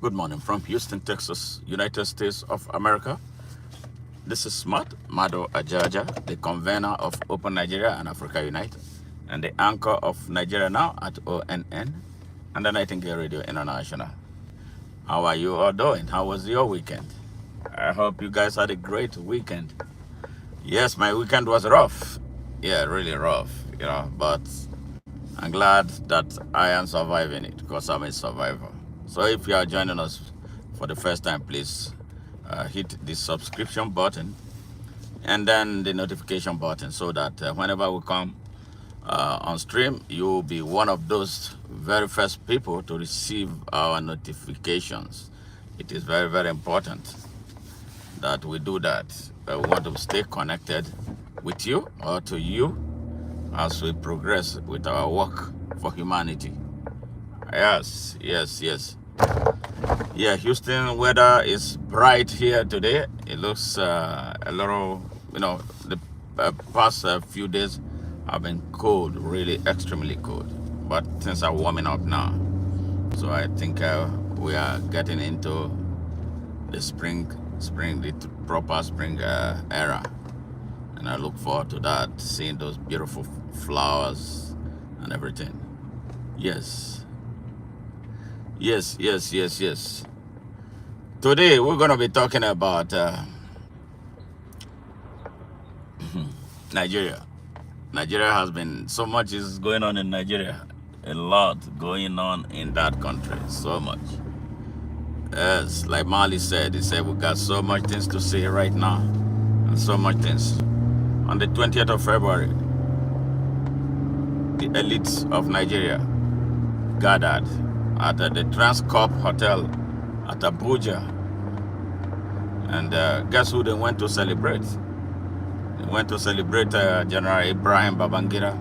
Good morning from Houston, Texas, United States of America. This is Smart Mado Ajaja, the convener of Open Nigeria and Africa Unite, and the anchor of Nigeria Now at ONN and the Nightingale Radio International. How are you all doing? How was your weekend? I hope you guys had a great weekend. Yes, my weekend was rough. Yeah, really rough, but I'm glad that I am surviving it because I'm a survivor. So if you are joining us for the first time, please hit the subscription button and then the notification button so that whenever we come on stream, you'll be one of those very first people to receive our notifications. It is very, very important that we do that. We want to stay connected with you or to you as we progress with our work for humanity. Yes, yes, yes. Yeah, Houston weather is bright here today. It looks a little, the past few days have been cold, really extremely cold. But things are warming up now. So I think we are getting into the the proper spring era. And I look forward to that, seeing those beautiful flowers and everything. Yes. Yes, yes, yes, yes. Today we're going to be talking about Nigeria. Nigeria has been, so much is going on in Nigeria. A lot going on in that country. So much. Yes, like Mali said, he said we got so much things to say right now. And so much things. On the 20th of February, the elites of Nigeria gathered at the Transcorp Hotel at Abuja. And guess who they went to celebrate? They went to celebrate General Ibrahim Babangida,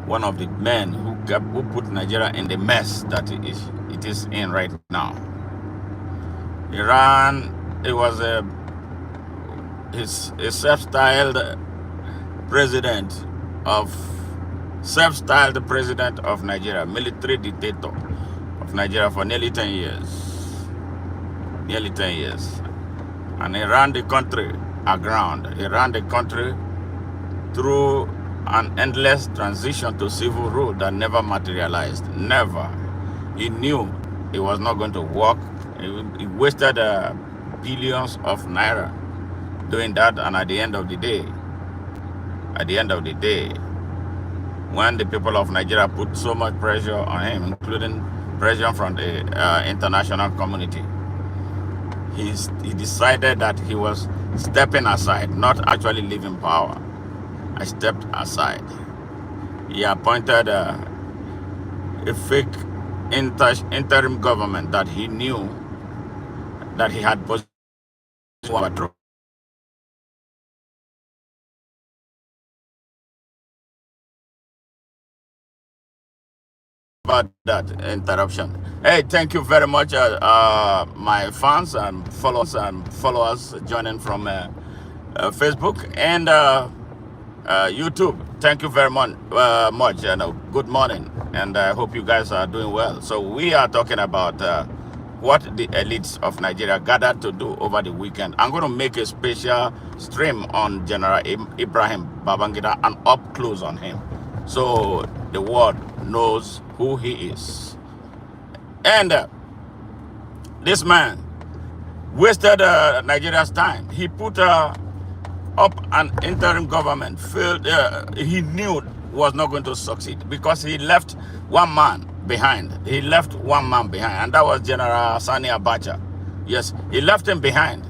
one of the men who put Nigeria in the mess that it is in right now. It was a self-styled president of Nigeria, military dictator of Nigeria for nearly 10 years. Nearly 10 years. And he ran the country aground. He ran the country through an endless transition to civil rule that never materialized. Never. He knew it was not going to work. He wasted billions of naira doing that, and at the end of the day, when the people of Nigeria put so much pressure on him, including pressure from the international community, he decided that he was stepping aside, not actually leaving power. I stepped aside. He appointed a fake interim government that he knew that he had positioned to overthrow. About that interruption. Hey, thank you very much, my fans and followers joining from Facebook and YouTube. Thank you very much. Good morning, and I hope you guys are doing well. So we are talking about what the elites of Nigeria gathered to do over the weekend. I'm going to make a special stream on General Ibrahim Babangida and up close on him, so the world knows who he is. And this man wasted Nigeria's time. He put up an interim government, he knew was not going to succeed because he left one man behind. And that was General Sani Abacha. Yes, he left him behind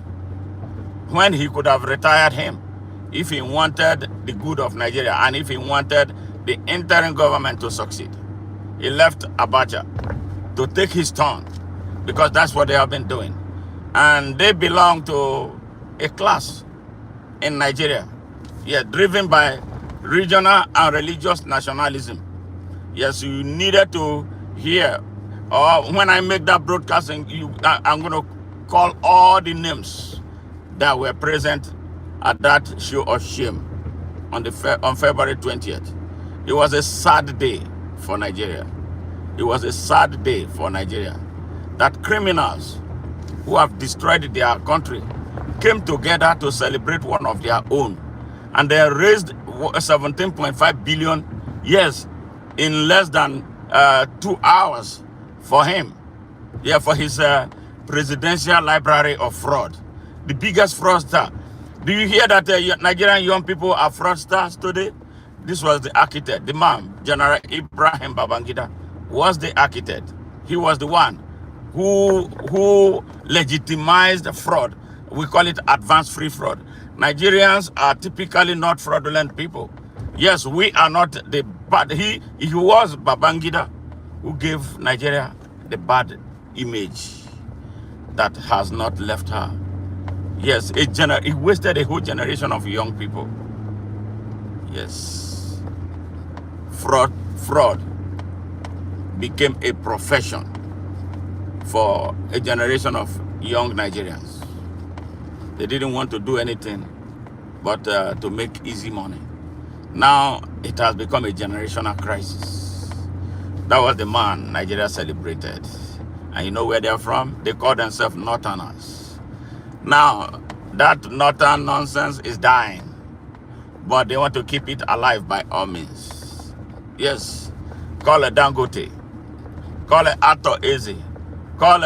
when he could have retired him if he wanted the good of Nigeria and if he wanted the interim government to succeed. He left Abacha to take his turn because that's what they have been doing. And they belong to a class in Nigeria, driven by regional and religious nationalism. Yes, you needed to hear, or when I make that broadcasting, I'm going to call all the names that were present at that show of shame on February 20th. It was a sad day for Nigeria. that criminals who have destroyed their country came together to celebrate one of their own. And they raised 17.5 billion, yes, in less than 2 hours for him. Yeah, for his presidential library of fraud. The biggest fraudster. Do you hear that Nigerian young people are fraudsters today? This was the architect, the man, General Ibrahim Babangida, was the architect. He was the one who legitimized fraud. We call it advanced free fraud. Nigerians are typically not fraudulent people. Yes, we are not the bad. He was Babangida who gave Nigeria the bad image that has not left her. Yes, it wasted a whole generation of young people. Yes. Fraud became a profession for a generation of young Nigerians. They didn't want to do anything but to make easy money. Now it has become a generational crisis. That was the man Nigeria celebrated. And you know where they're from? They call themselves Northerners. Now, that Northern nonsense is dying. But they want to keep it alive by all means. Yes. Call it Dangote. Call it Ato Eze. Call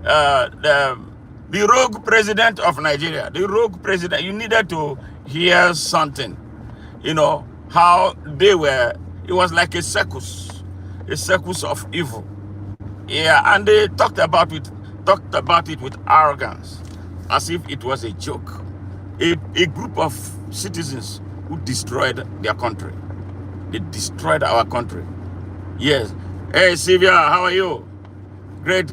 the rogue president of Nigeria. The rogue president. You needed to hear something. You know, how they were. It was like a circus of evil. Yeah, and they talked about it with arrogance, as if it was a joke. A group of citizens who destroyed their country. They destroyed our country. Yes. Hey, Sylvia, how are you? Great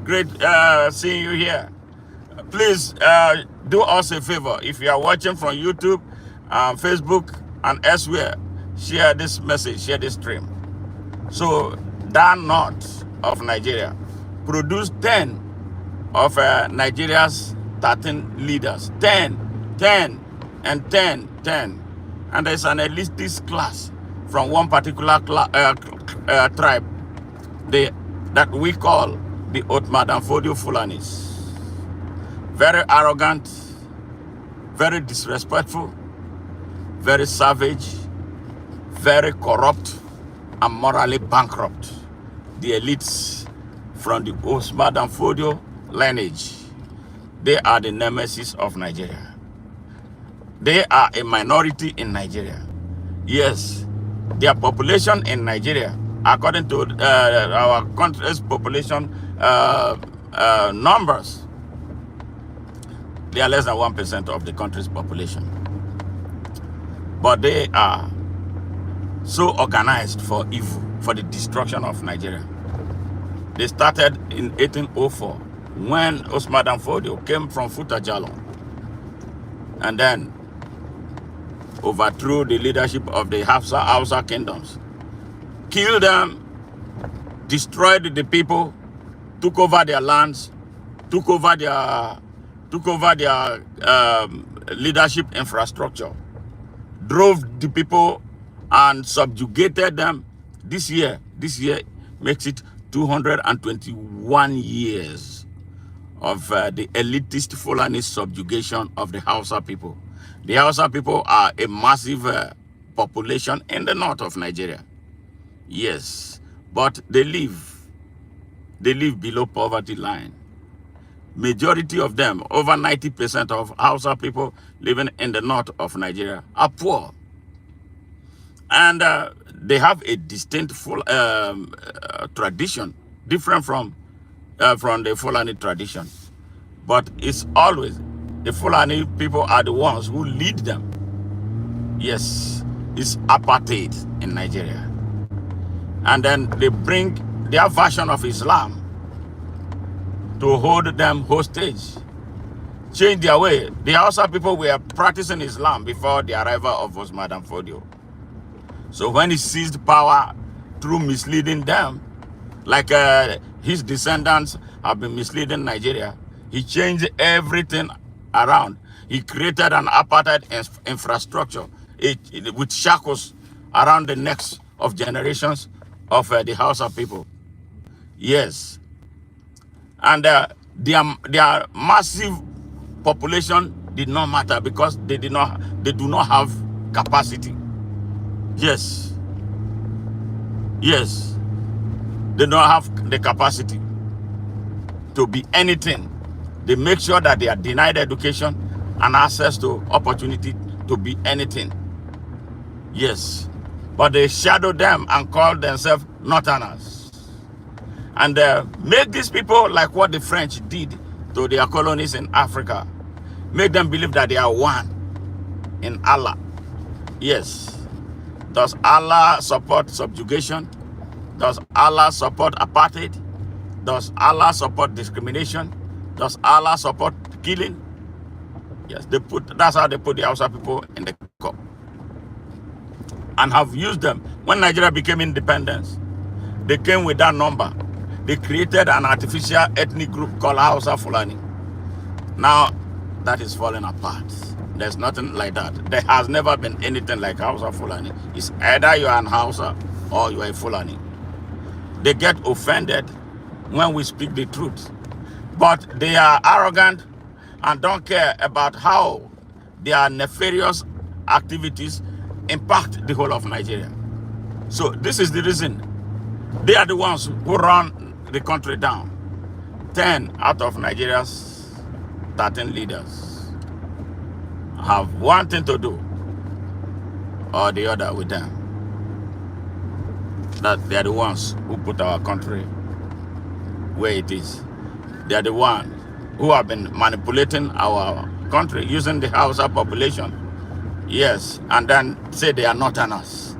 seeing you here. Please do us a favor. If you are watching from YouTube, Facebook, and elsewhere, share this message, share this stream. So, that north of Nigeria produced 10 of Nigeria's 13 leaders. 10, and 10. And there's an elitist class from one particular tribe that we call the Ottoman and Fodio Fulanis. Very arrogant, very disrespectful, very savage, very corrupt, and morally bankrupt. The elites from the Osman and Fodio lineage, they are the nemesis of Nigeria. They are a minority in Nigeria. Yes, their population in Nigeria, according to our country's population numbers, they are less than 1% of the country's population. But they are so organized for evil, for the destruction of Nigeria. They started in 1804 when Osman Dan Fodio came from Futa Jalon and then overthrew the leadership of the Hausa kingdoms, killed them, destroyed the people, took over their lands, took over their leadership infrastructure, drove the people and subjugated them. This year makes it 221 years of the elitist Fulani subjugation of the Hausa people. The Hausa people are a massive population in the north of Nigeria. Yes, but they live below poverty line. Majority of them, over 90% of Hausa people living in the north of Nigeria, are poor. And they have a distinct tradition, different from the Fulani tradition. But it's always, the Fulani people are the ones who lead them. Yes, it's Apartheid in Nigeria. And then they bring their version of Islam to hold them hostage, change their way. The Hausa people were practicing Islam before the arrival of Osman Dan Fodio. So when he seized power through misleading them, like his descendants have been misleading Nigeria, he changed everything around. He created an apartheid infrastructure with shackles around the necks of generations of the Hausa people. Yes. And their massive population did not matter because they do not have capacity. Yes, yes, they don't have the capacity to be anything. They make sure that they are denied education and access to opportunity to be anything. Yes, but they shadow them and call themselves Northerners, and make these people like what the French did to their colonies in Africa. Make them believe that they are one in Allah. Yes. Does Allah support subjugation? Does Allah support apartheid? Does Allah support discrimination? Does Allah support killing? Yes, that's how they put the Hausa people in the cup. And have used them. When Nigeria became independence, they came with that number. They created an artificial ethnic group called Hausa Fulani. Now, that is falling apart. There's nothing like that. There has never been anything like Hausa Fulani. It's either you are an Hausa or you are a Fulani. They get offended when we speak the truth. But they are arrogant and don't care about how their nefarious activities impact the whole of Nigeria. So this is the reason. They are the ones who run the country down. 10 out of Nigeria's 13 leaders have one thing to do or the other with them. That they are the ones who put our country where it is. They are the ones who have been manipulating our country using the Hausa population. Yes, and then say they are Northerners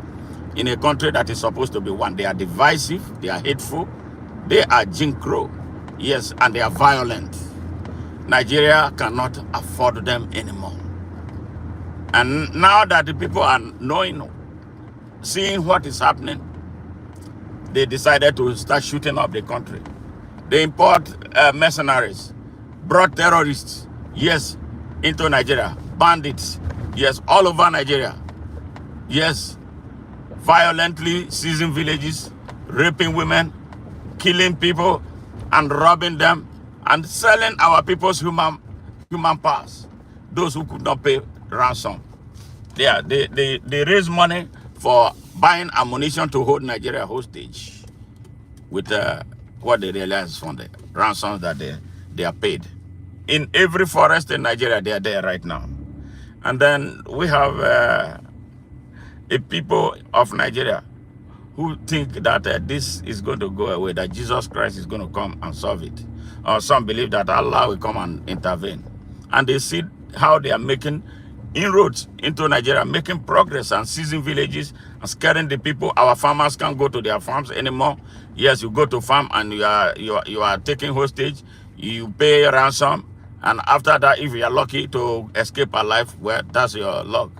in a country that is supposed to be one. They are divisive, they are hateful, they are Jim Crow. Yes, and they are violent. Nigeria cannot afford them anymore. And now that the people are knowing, seeing what is happening, they decided to start shooting up the country. They import mercenaries, brought terrorists, yes, into Nigeria, bandits, yes, all over Nigeria, yes, violently seizing villages, raping women, killing people, and robbing them, and selling our people's human parts, those who could not pay ransom. They raise money for buying ammunition to hold Nigeria hostage with what they realize from the ransoms that they are paid. In every forest in Nigeria, they are there right now. And then we have a people of Nigeria who think that this is going to go away, that Jesus Christ is going to come and solve it. Or some believe that Allah will come and intervene. And they see how they are making inroads into Nigeria, making progress and seizing villages and scaring the people. Our farmers can't go to their farms anymore. Yes, you go to farm and you are taking hostage, you pay ransom, and after that, if you are lucky to escape alive, well, that's your luck.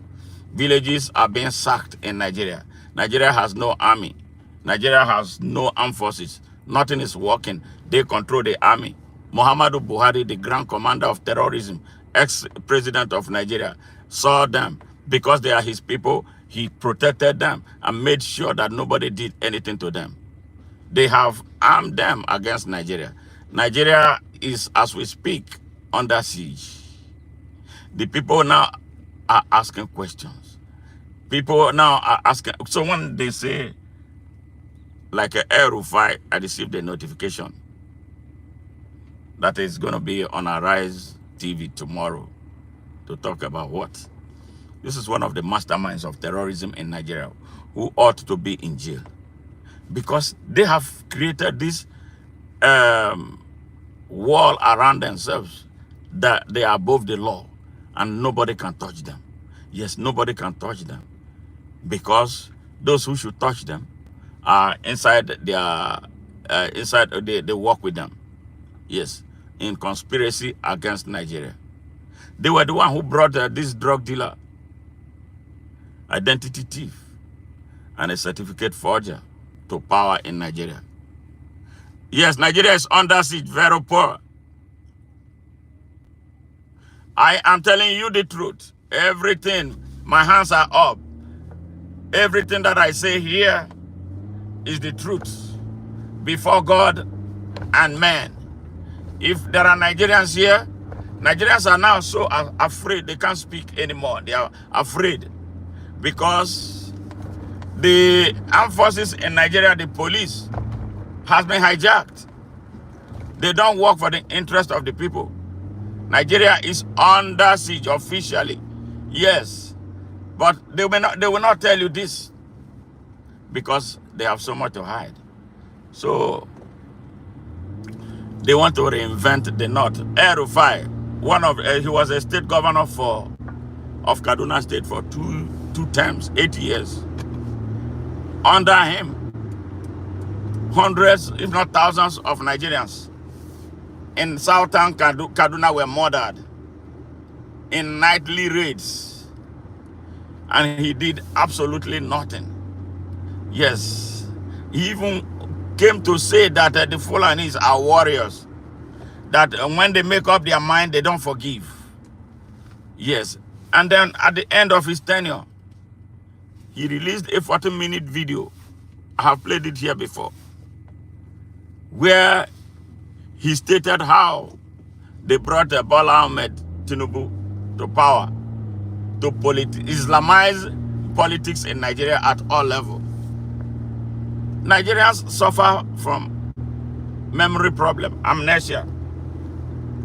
Villages are being sacked in Nigeria. Nigeria has no army. Nigeria has no armed forces. Nothing is working. They control the army. Muhammadu Buhari, the grand commander of terrorism, ex-president of Nigeria, saw them because they are his people. He protected them and made sure that nobody did anything to them. They have armed them against Nigeria. Nigeria is, as we speak, under siege. The people now are asking questions. People now are asking. So when they say, like a El Rufai, I received a notification that is going to be on Arise TV tomorrow to talk about what? This is one of the masterminds of terrorism in Nigeria who ought to be in jail because they have created this wall around themselves that they are above the law and nobody can touch them. Yes, nobody can touch them because those who should touch them are inside their they work with them. Yes, in conspiracy against Nigeria. They were the one who brought this drug dealer, identity thief, and a certificate forger to power in Nigeria. Yes, Nigeria is under siege, very poor. I am telling you the truth. Everything, my hands are up. Everything that I say here is the truth before God and man. If there are Nigerians here, Nigerians are now so afraid they can't speak anymore. They are afraid because the armed forces in Nigeria, the police, has been hijacked. They don't work for the interest of the people. Nigeria is under siege officially. Yes, but they will not tell you this because they have so much to hide. So they want to reinvent the North. El-Rufai, he was a state governor of Kaduna State for two terms, 8 years. Under him, hundreds, if not thousands, of Nigerians in southern Kaduna were murdered in nightly raids, and he did absolutely nothing. Yes, he even came to say that the Fulanis are warriors, that when they make up their mind, they don't forgive. Yes, and then at the end of his tenure, he released a 40-minute video. I have played it here before, where he stated how they brought Bola Ahmed Tinubu to power to Islamize politics in Nigeria at all levels. Nigerians suffer from memory problem, amnesia.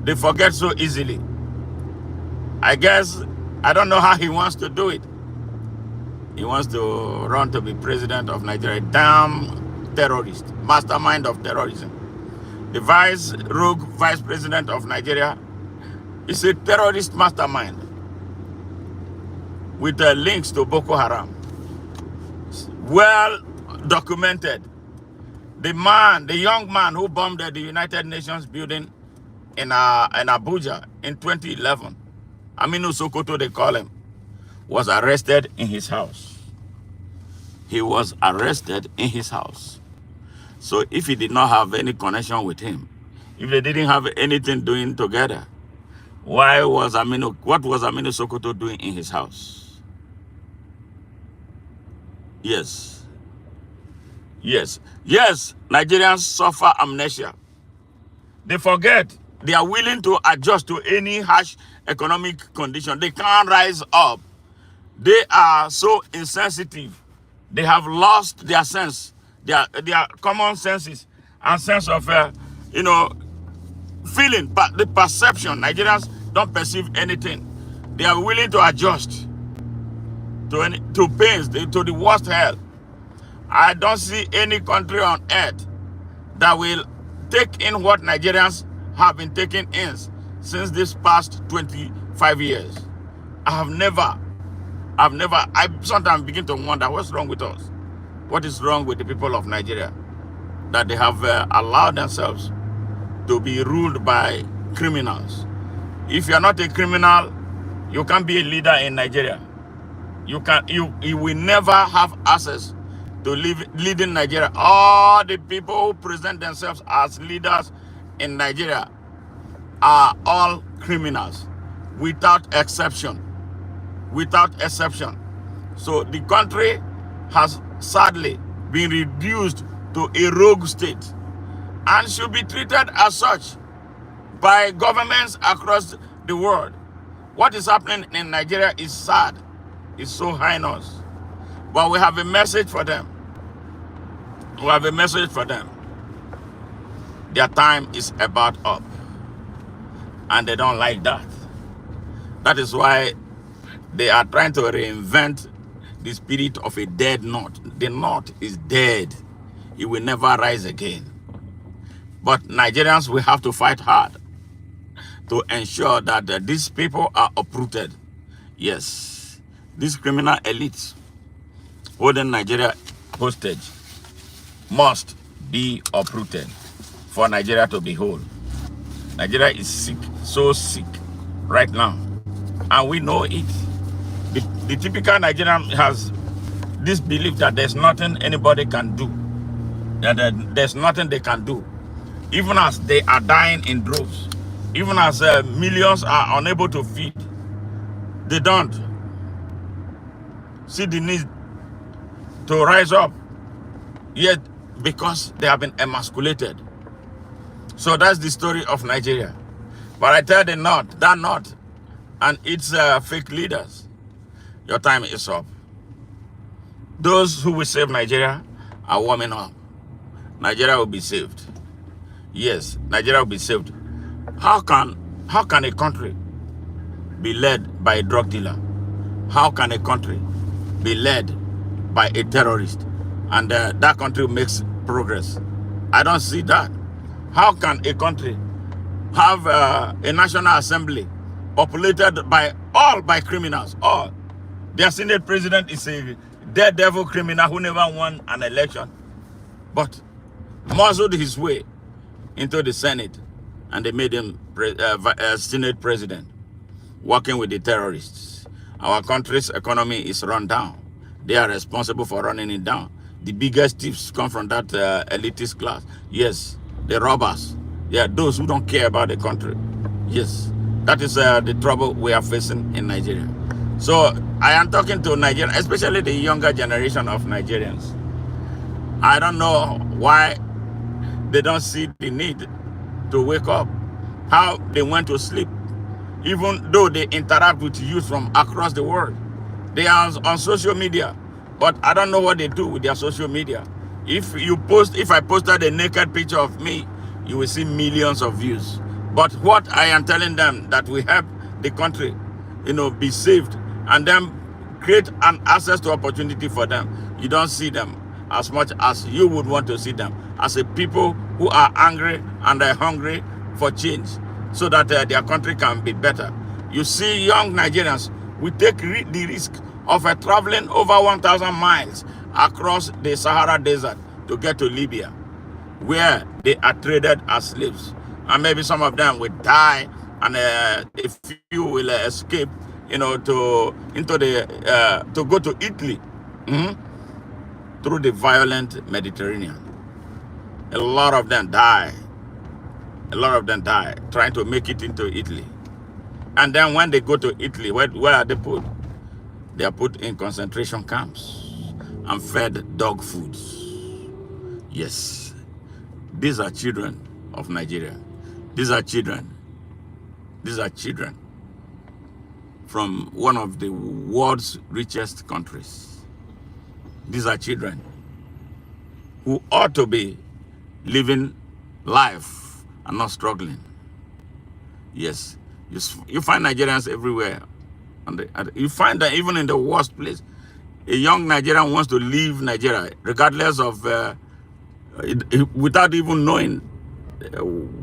They forget so easily. I guess, I don't know how he wants to do it. He wants to run to be president of Nigeria. Damn terrorist, mastermind of terrorism. The rogue vice president of Nigeria is a terrorist mastermind with links to Boko Haram. Well documented. The young man who bombed the United Nations building in Abuja in 2011, Aminu Sokoto they call him, was arrested in his house. He was arrested in his house. So if he did not have any connection with him, if they didn't have anything doing together, what was Aminu Sokoto doing in his house? Yes. Nigerians suffer amnesia. They forget. They are willing to adjust to any harsh economic condition. They can't rise up. They are so insensitive. They have lost their sense, their common senses and sense of, feeling, but the perception. Nigerians don't perceive anything. They are willing to adjust to pains, to the worst hell. I don't see any country on earth that will take in what Nigerians have been taking in since this past 25 years. I sometimes begin to wonder what's wrong with us. What is wrong with the people of Nigeria? That they have allowed themselves to be ruled by criminals. If you are not a criminal, you can't be a leader in Nigeria. You will never have access to lead in Nigeria. All the people who present themselves as leaders in Nigeria are all criminals, without exception. Without exception. So the country has sadly been reduced to a rogue state and should be treated as such by governments across the world. What is happening in Nigeria is sad. It's so heinous. But we have a message for them. We have a message for them. Their time is about up. And they don't like that. That is why they are trying to reinvent the spirit of a dead North. The North is dead. It will never rise again. But Nigerians will have to fight hard to ensure that these people are uprooted. Yes, these criminal elites holding Nigeria hostage must be uprooted for Nigeria to be whole. Nigeria is sick, so sick right now, and we know it. The typical Nigerian has this belief that there's nothing anybody can do, that there's nothing they can do, even as they are dying in droves, even as millions are unable to feed. They don't see the need to rise up, yet because they have been emasculated. So that's the story of Nigeria. But I tell the North, that North, and its fake leaders, your time is up. Those who will save Nigeria are warming up. Nigeria will be saved. Yes, Nigeria will be saved. How can a country be led by a drug dealer? How can a country be led by a terrorist and that country makes progress? I don't see that. How can a country have a national assembly populated by criminals? All. Their Senate president is a daredevil criminal who never won an election, but muzzled his way into the Senate, and they made him Senate president, working with the terrorists. Our country's economy is run down. They are responsible for running it down. The biggest thieves come from that elitist class. Yes, the robbers. They are those who don't care about the country. Yes, that is the trouble we are facing in Nigeria. So I am talking to Nigerians, especially the younger generation of Nigerians. I don't know why they don't see the need to wake up, how they went to sleep, even though they interact with youth from across the world. They are on social media, but I don't know what they do with their social media. If I posted a naked picture of me, you will see millions of views. But what I am telling them, that we help the country, be saved, and then create an access to opportunity for them. You don't see them as much as you would want to see them, as a people who are angry and are hungry for change, so that their country can be better. You see young Nigerians, we take the risk of traveling over 1,000 miles across the Sahara Desert to get to Libya, where they are traded as slaves. And maybe some of them will die, and a few will escape, to go to Italy through the violent Mediterranean. A lot of them die. A lot of them die trying to make it into Italy. And then when they go to Italy, where are they put? They are put in concentration camps and fed dog foods. Yes, these are children of Nigeria. These are children. These are children from one of the world's richest countries. These are children who ought to be living life and not struggling. Yes, you find Nigerians everywhere. And you find that even in the worst place, a young Nigerian wants to leave Nigeria, regardless of, without even knowing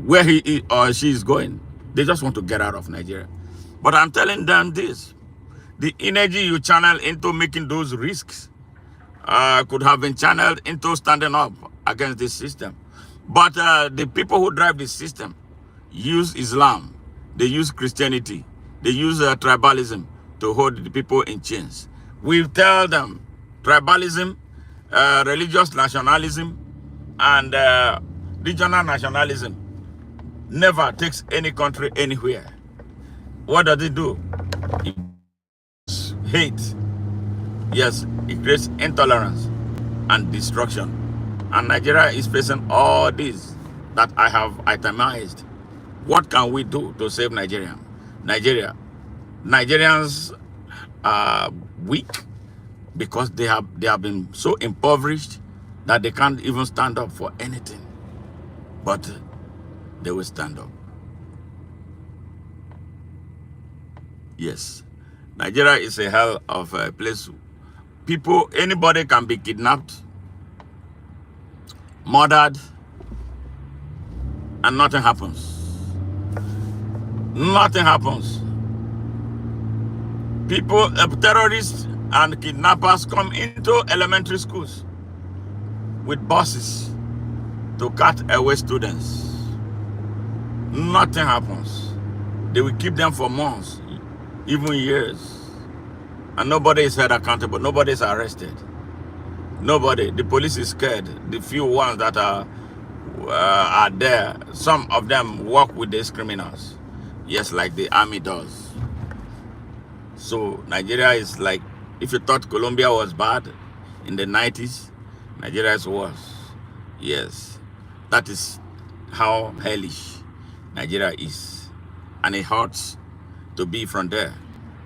where he or she is going. They just want to get out of Nigeria. But I'm telling them this: the energy you channel into making those risks could have been channeled into standing up against this system. But the people who drive this system use Islam, they use Christianity, they use tribalism to hold the people in chains. We tell them tribalism, religious nationalism, and regional nationalism never takes any country anywhere. What does it do? It creates hate. Yes, it creates intolerance and destruction. And Nigeria is facing all these that I have itemized. What can we do to save Nigeria? Nigerians are weak because they have been so impoverished that they can't even stand up for anything. But they will stand up. Yes, Nigeria is a hell of a place. Anybody can be kidnapped, murdered, and nothing happens. Nothing happens. Terrorists and kidnappers come into elementary schools with buses to cut away students. Nothing happens. They will keep them for months, even years. And nobody is held accountable. Nobody is arrested. Nobody. The police is scared. The few ones that are there, some of them work with these criminals. Yes, like the army does. So Nigeria is like, if you thought Colombia was bad in the 90s, Nigeria is worse. Yes, that is how hellish Nigeria is. And it hurts to be from there.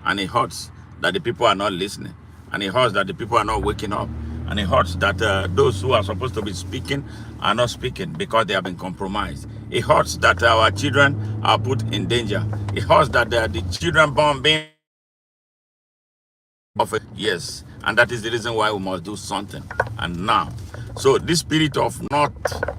And it hurts that the people are not listening. And it hurts that the people are not waking up. And it hurts that those who are supposed to be speaking are not speaking because they have been compromised. It hurts that our children are put in danger. It hurts that the children born being of it. Yes, and that is the reason why we must do something. And now, so this spirit of North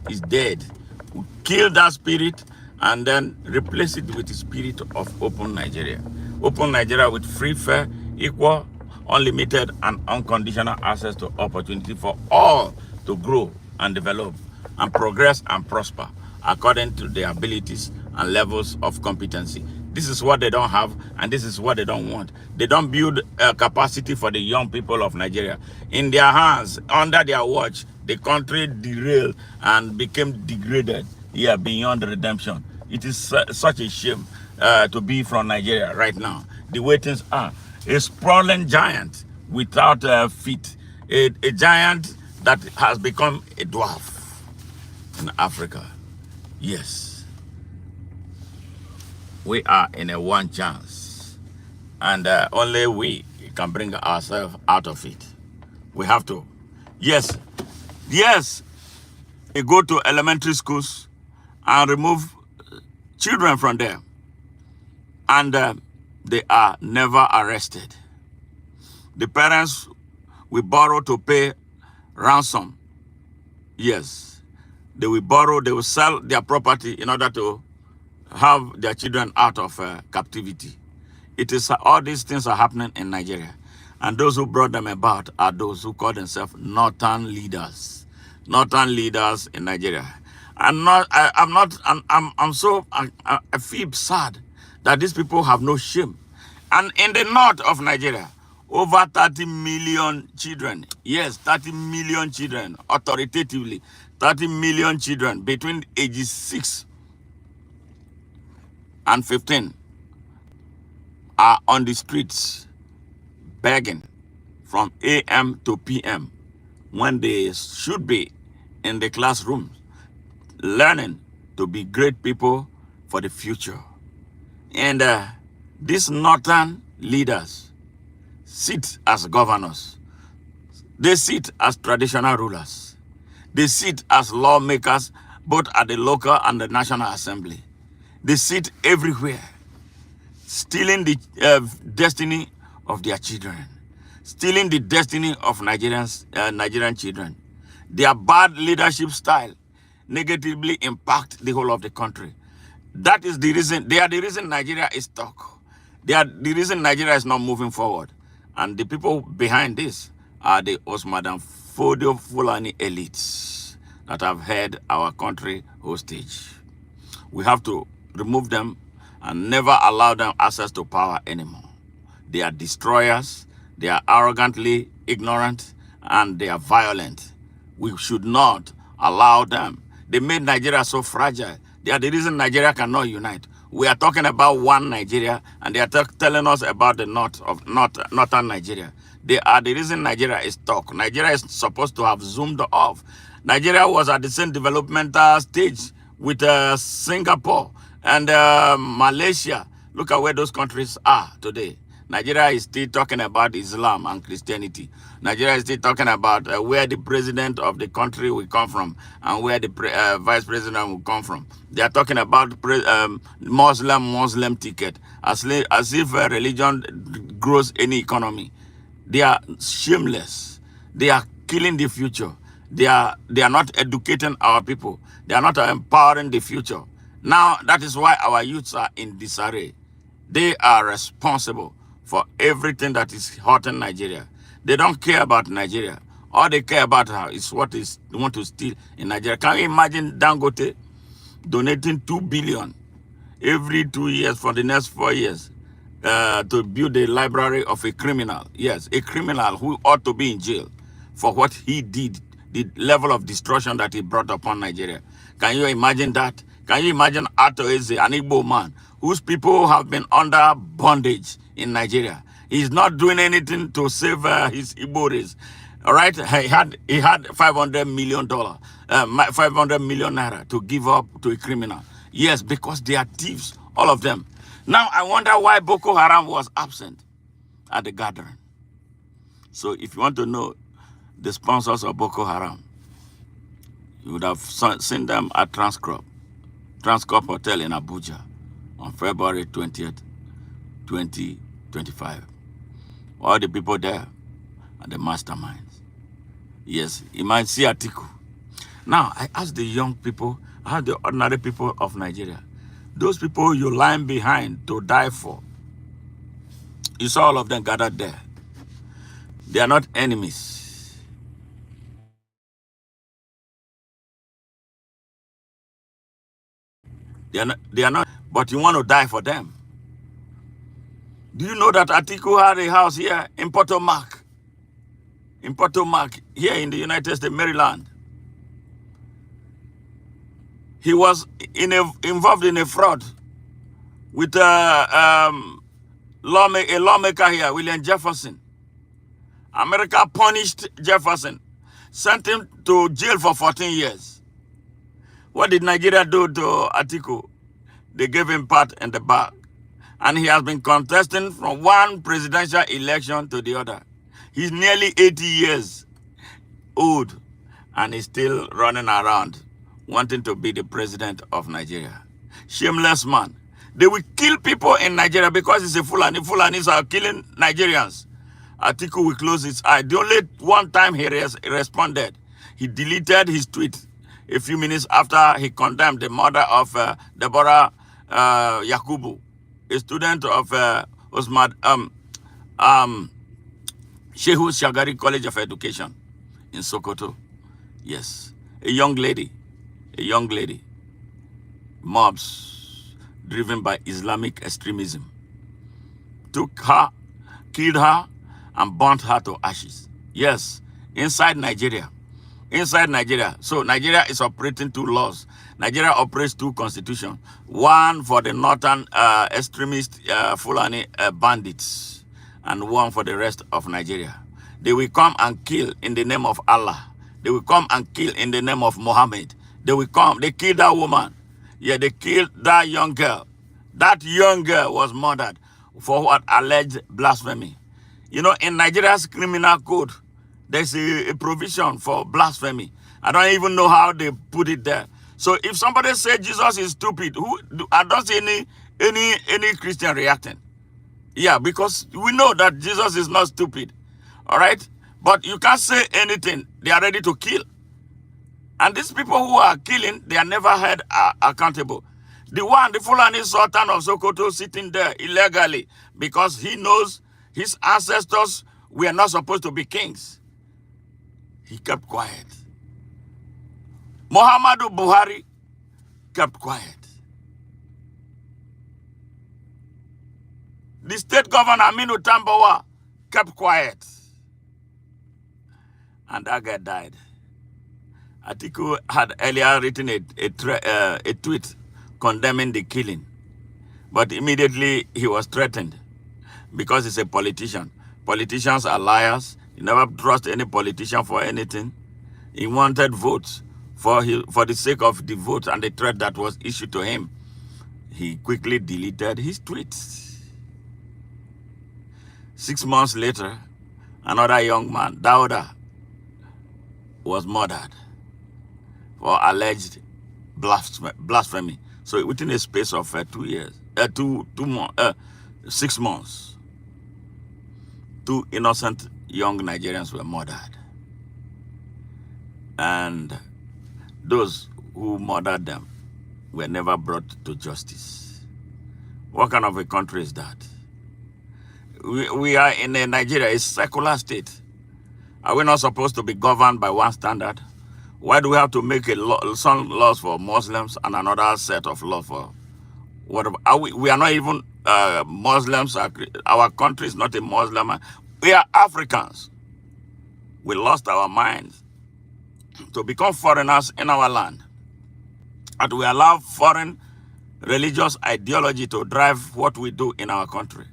is dead. We kill that spirit and then replace it with the spirit of open Nigeria. Open Nigeria with free, fair, equal, unlimited, and unconditional access to opportunity for all to grow and develop and progress and prosper according to their abilities and levels of competency. This is what they don't have, and this is what they don't want. They don't build a capacity for the young people of Nigeria. In their hands, under their watch, the country derailed and became degraded, beyond redemption. It is such a shame to be from Nigeria right now. The way things are. A sprawling giant without feet. A giant that has become a dwarf in Africa. Yes. We are in a one chance, and only we can bring ourselves out of it. We have to. Yes, we go to elementary schools and remove children from there, and they are never arrested. The parents will borrow to pay ransom. Yes, they will borrow, they will sell their property in order to have their children out of captivity. It is all these things are happening in Nigeria, and those who brought them about are those who call themselves northern leaders in Nigeria. I feel sad that these people have no shame. And in the north of Nigeria, over 30 million children, yes, 30 million children, authoritatively, 30 million children between ages 6 and 15 are on the streets begging from AM to PM when they should be in the classrooms learning to be great people for the future. And these northern leaders sit as governors. They sit as traditional rulers. They sit as lawmakers both at the local and the National Assembly. They sit everywhere, stealing the destiny of their children, stealing the destiny of Nigerian children. Their bad leadership style negatively impact the whole of the country. That is the reason, they are the reason Nigeria is stuck. They are the reason Nigeria is not moving forward. And the people behind this are the Osman and Fodio Fulani elites that have held our country hostage. We have to remove them and never allow them access to power anymore. They are destroyers, they are arrogantly ignorant, and they are violent. We should not allow them. They made Nigeria so fragile. They are the reason Nigeria cannot unite. We are talking about one Nigeria, and they are telling us about the northern Nigeria. They are the reason Nigeria is stuck. Nigeria is supposed to have zoomed off. Nigeria was at the same developmental stage with Singapore and Malaysia. Look at where those countries are today. Nigeria is still talking about Islam and Christianity. Nigeria is still talking about where the president of the country will come from and where the vice president will come from. They are talking about Muslim ticket as if religion grows any economy. They are shameless. They are killing the future. They are not educating our people. They are not empowering the future. Now, that is why our youths are in disarray. They are responsible for everything that is hurting Nigeria. They don't care about Nigeria. All they care about is what they want to steal in Nigeria. Can you imagine Dangote donating 2 billion every 2 years for the next 4 years to build a library of a criminal? Yes, a criminal who ought to be in jail for what he did, the level of destruction that he brought upon Nigeria. Can you imagine that? Can you imagine Ato Eze, an Igbo man, whose people have been under bondage in Nigeria? He's not doing anything to save his Igbo race. All right, he had $500 million, 500 million naira to give up to a criminal. Yes, because they are thieves, all of them. Now I wonder why Boko Haram was absent at the gathering. So if you want to know the sponsors of Boko Haram, you would have seen them at Transcorp Hotel in Abuja on February 20th, 2025. All the people there are the masterminds. Yes, you might see Atiku. Now, I ask the young people, I ask the ordinary people of Nigeria, those people you line behind to die for, you saw all of them gathered there. They are not enemies. They are not, but you want to die for them. Do you know that Atiku had a house here in Potomac? In Potomac, here in the United States, Maryland. He was involved in a fraud with a lawmaker here, William Jefferson. America punished Jefferson, sent him to jail for 14 years. What did Nigeria do to Atiku? They gave him pat in the back. And he has been contesting from one presidential election to the other. He's nearly 80 years old and he's still running around wanting to be the president of Nigeria. Shameless man. They will kill people in Nigeria because he's a Fulani. Fulanis are killing Nigerians. Atiku will close his eye. The only one time he responded, he deleted his tweet a few minutes after he condemned the murder of Deborah Yakubu, a student of Osman Shehu Shagari College of Education in Sokoto. Yes, a young lady, mobs driven by Islamic extremism, took her, killed her, and burnt her to ashes. Yes, inside Nigeria. Inside Nigeria. So Nigeria is operating two laws. Nigeria operates two constitutions. One for the northern extremist Fulani bandits, and one for the rest of Nigeria. They will come and kill in the name of Allah. They will come and kill in the name of Muhammad. They will come. They killed that woman. Yeah, they killed that young girl. That young girl was murdered for what? Alleged blasphemy. You know, in Nigeria's criminal code, there's a provision for blasphemy. I don't even know how they put it there. So if somebody says Jesus is stupid, I don't see any Christian reacting. Yeah, because we know that Jesus is not stupid. All right? But you can't say anything. They are ready to kill. And these people who are killing, they are never held accountable. The Fulani Sultan of Sokoto sitting there illegally because he knows his ancestors were not supposed to be kings. He kept quiet. Muhammadu Buhari kept quiet. The state governor, Aminu Tambawa, kept quiet. And that guy died. Atiku had earlier written a tweet condemning the killing. But immediately he was threatened because he's a politician. Politicians are liars. You never trust any politician for anything. He wanted votes for the sake of the votes and the threat that was issued to him. He quickly deleted his tweets. 6 months later, another young man, Dauda, was murdered for alleged blasphemy. So within a space of 2 years, 6 months, 2 innocent young Nigerians were murdered. And those who murdered them were never brought to justice. What kind of a country is that? We are in a Nigeria, a secular state. Are we not supposed to be governed by one standard? Why do we have to make some laws for Muslims and another set of laws for whatever? We are not even Muslims. Our country is not a Muslim. We are Africans. We lost our minds to become foreigners in our land. And we allow foreign religious ideology to drive what we do in our country.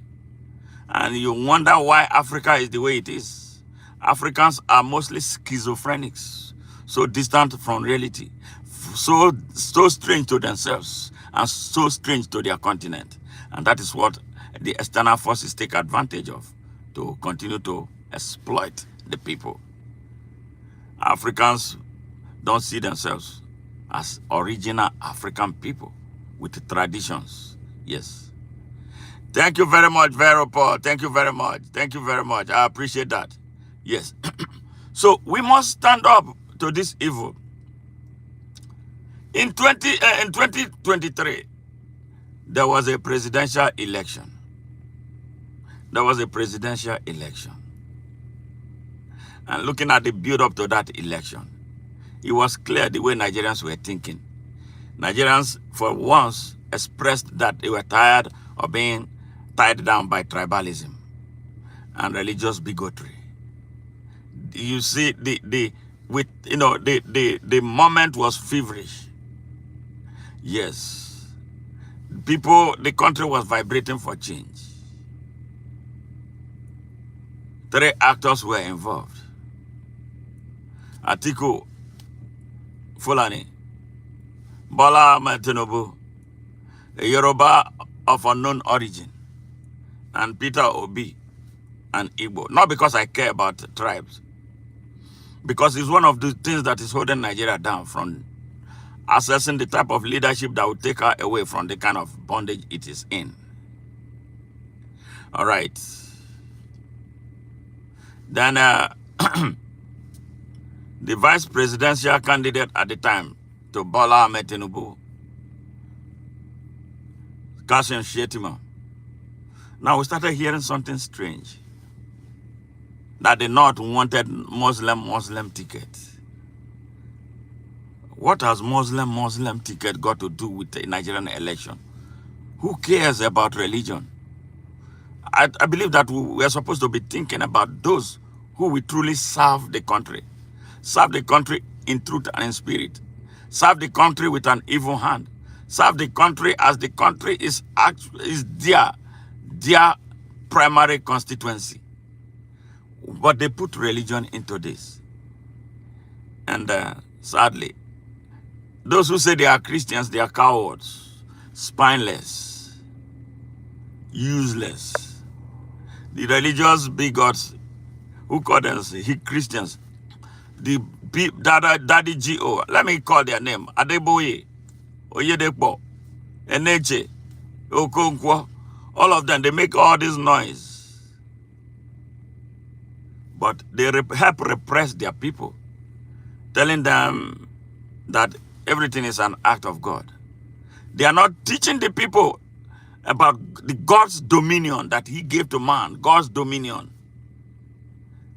And you wonder why Africa is the way it is. Africans are mostly schizophrenics, so distant from reality, so strange to themselves, and so strange to their continent. And that is what the external forces take advantage of to continue to exploit the people. Africans don't see themselves as original African people with traditions. Yes. Thank you very much, Vero Paul. Thank you very much. Thank you very much. I appreciate that. Yes. So we must stand up to this evil. In 2023, there was a presidential election. There was a presidential election. And looking at the build-up to that election, it was clear the way Nigerians were thinking. Nigerians, for once, expressed that they were tired of being tied down by tribalism and religious bigotry. You see, the moment was feverish. Yes, the country was vibrating for change. 3 actors were involved: Atiku Fulani, Bola Ahmed Tinubu, a Yoruba of unknown origin, and Peter Obi, and Igbo. Not because I care about tribes, because it's one of the things that is holding Nigeria down from assessing the type of leadership that would take her away from the kind of bondage it is in. All right. Then the vice presidential candidate at the time to Bola Ahmed Tinubu, Kashim Shettima. Now we started hearing something strange, that the North wanted Muslim ticket. What has Muslim ticket got to do with the Nigerian election? Who cares about religion? I believe that we are supposed to be thinking about those who will truly serve the country in truth and in spirit, serve the country with an evil hand, serve the country as the country is their primary constituency. But they put religion into this. And sadly, those who say they are Christians, they are cowards, spineless, useless. The religious bigots who call them Christians, the Daddy G.O., let me call their name, Adeboye, Oyedepo, Eneche, Okonkwo, all of them, they make all this noise. But they help repress their people, telling them that everything is an act of God. They are not teaching the people about the God's dominion that he gave to man, God's dominion.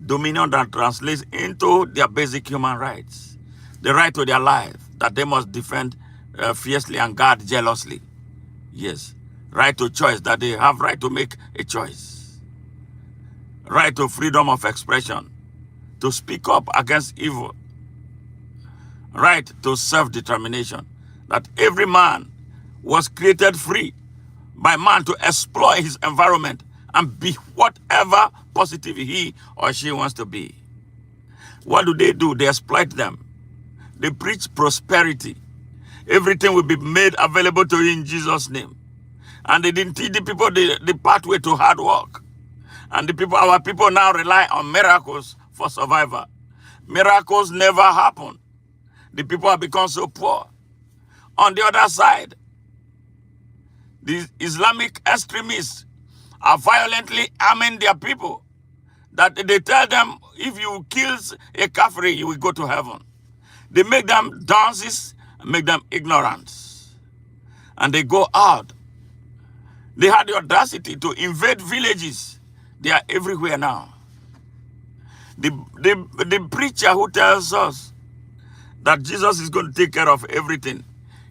Dominion that translates into their basic human rights. The right to their life that they must defend fiercely and guard jealously. Yes. Right to choice, that they have right to make a choice. Right to freedom of expression, to speak up against evil. Right to self-determination, that every man was created free by man to exploit his environment and be whatever positive he or she wants to be. What do? They exploit them. They preach prosperity. Everything will be made available to you in Jesus' name. And they didn't teach the people the pathway to hard work. And our people now rely on miracles for survival. Miracles never happen. The people have become so poor. On the other side, the Islamic extremists are violently arming their people, that they tell them, if you kill a kafiri, you will go to heaven. They make them dunces, make them ignorant. And they go out. They had the audacity to invade villages. They are everywhere now. The preacher who tells us that Jesus is going to take care of everything,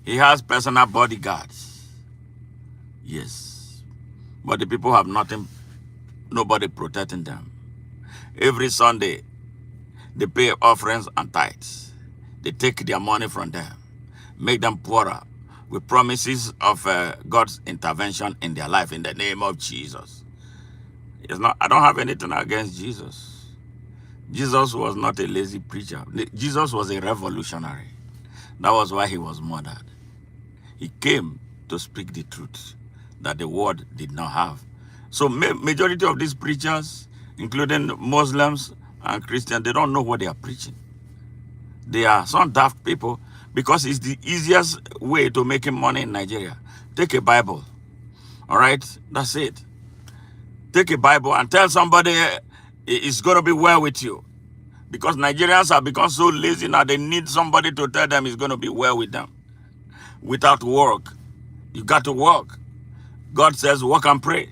he has personal bodyguards. Yes. But the people have nothing, nobody protecting them. Every Sunday, they pay offerings and tithes. They take their money from them, make them poorer, with promises of God's intervention in their life in the name of Jesus. It's not. I don't have anything against Jesus, Jesus was not a lazy preacher. Jesus was a revolutionary. That was why he was murdered. He came to speak the truth that the world did not have. So majority of these preachers, including Muslims and Christians, they don't know what they are preaching. They are some daft people because it's the easiest way to making money in Nigeria. Take a Bible, all right? That's it. Take a Bible and tell somebody it's going to be well with you. Because Nigerians have become so lazy now, they need somebody to tell them it's going to be well with them. Without work, you got to work. God says, work and pray.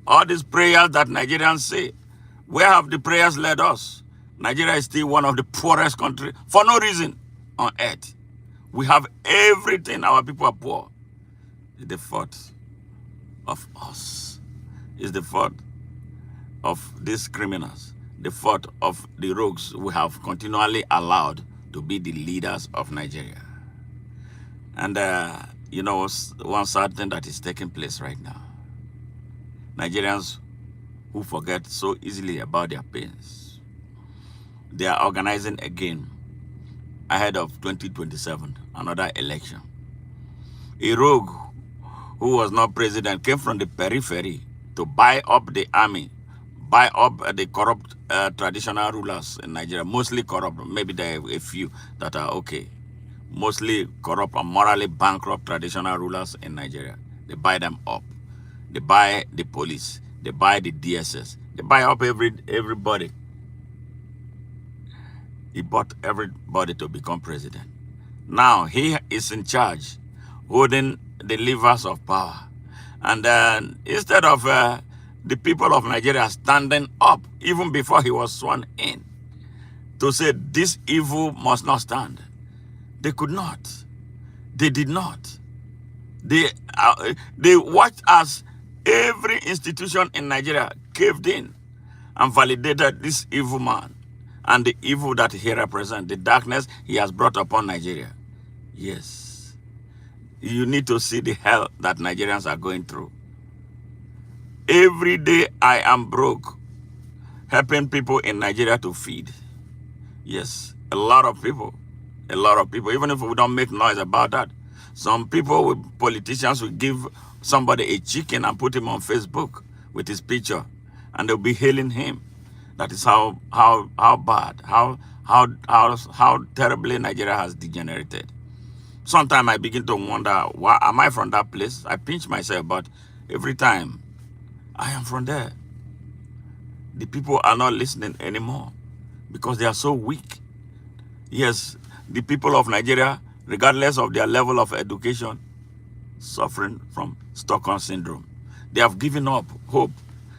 All these prayers that Nigerians say, where have the prayers led us? Nigeria is still one of the poorest countries for no reason on earth. We have everything. Our people are poor. It's the fault of us. It's the fault of these criminals. The fault of the rogues we have continually allowed to be the leaders of Nigeria. And, you know, one sad thing that is taking place right now. Nigerians who forget so easily about their pains. They are organizing again ahead of 2027, another election. A rogue who was not president came from the periphery to buy up the army, buy up the corrupt traditional rulers in Nigeria, mostly corrupt. Maybe there are a few that are okay. Mostly corrupt and morally bankrupt traditional rulers in Nigeria. They buy them up. They buy the police. They buy the DSS. They buy up everybody. He bought everybody to become president. Now he is in charge, holding the levers of power. And then instead of the people of Nigeria standing up, even before he was sworn in, to say this evil must not stand, they could not. They did not. They watched as every institution in Nigeria caved in and validated this evil man and the evil that he represents, the darkness he has brought upon Nigeria. Yes. You need to see the hell that Nigerians are going through. Every day I am broke, helping people in Nigeria to feed. Yes, a lot of people, even if we don't make noise about that. Some people, politicians, will give somebody a chicken and put him on Facebook with his picture, and they'll be hailing him. That is how bad, how terribly Nigeria has degenerated. Sometimes I begin to wonder, why am I from that place? I pinch myself, but every time I am from there. The people are not listening anymore because they are so weak. Yes, the people of Nigeria, regardless of their level of education, suffering from Stockholm syndrome. They have given up hope.